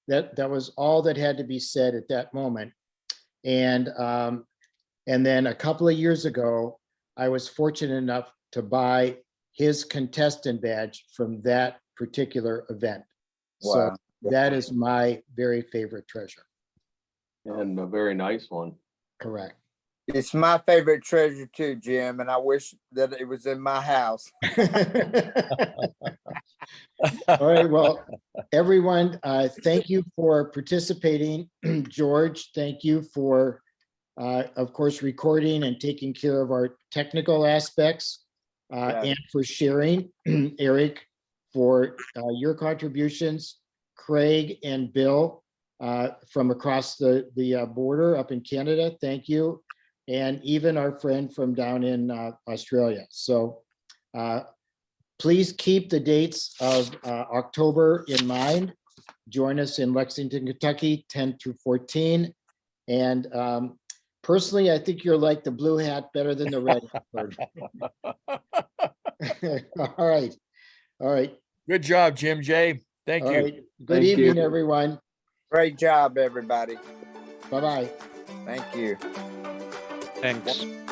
That was all that had to be said at that moment. And then a couple of years ago, I was fortunate enough to buy his contestant badge from that particular event. So that is my very favorite treasure. And a very nice one. Correct. It's my favorite treasure too, Jim, and I wish that it was in my house. All right, well, everyone, thank you for participating. George, thank you for, of course, recording and taking care of our technical aspects, and for sharing. Eric, for your contributions. Craig and Bill from across the border up in Canada, thank you. And even our friend from down in Australia. So please keep the dates of October in mind. Join us in Lexington, Kentucky, 10 through 14. And personally, I think you're like the blue hat better than the red hat. All right. All right. Good job, Jim J. Thank All you. right. Good evening, everyone. Great job, everybody. Bye-bye. Thank you. Thanks.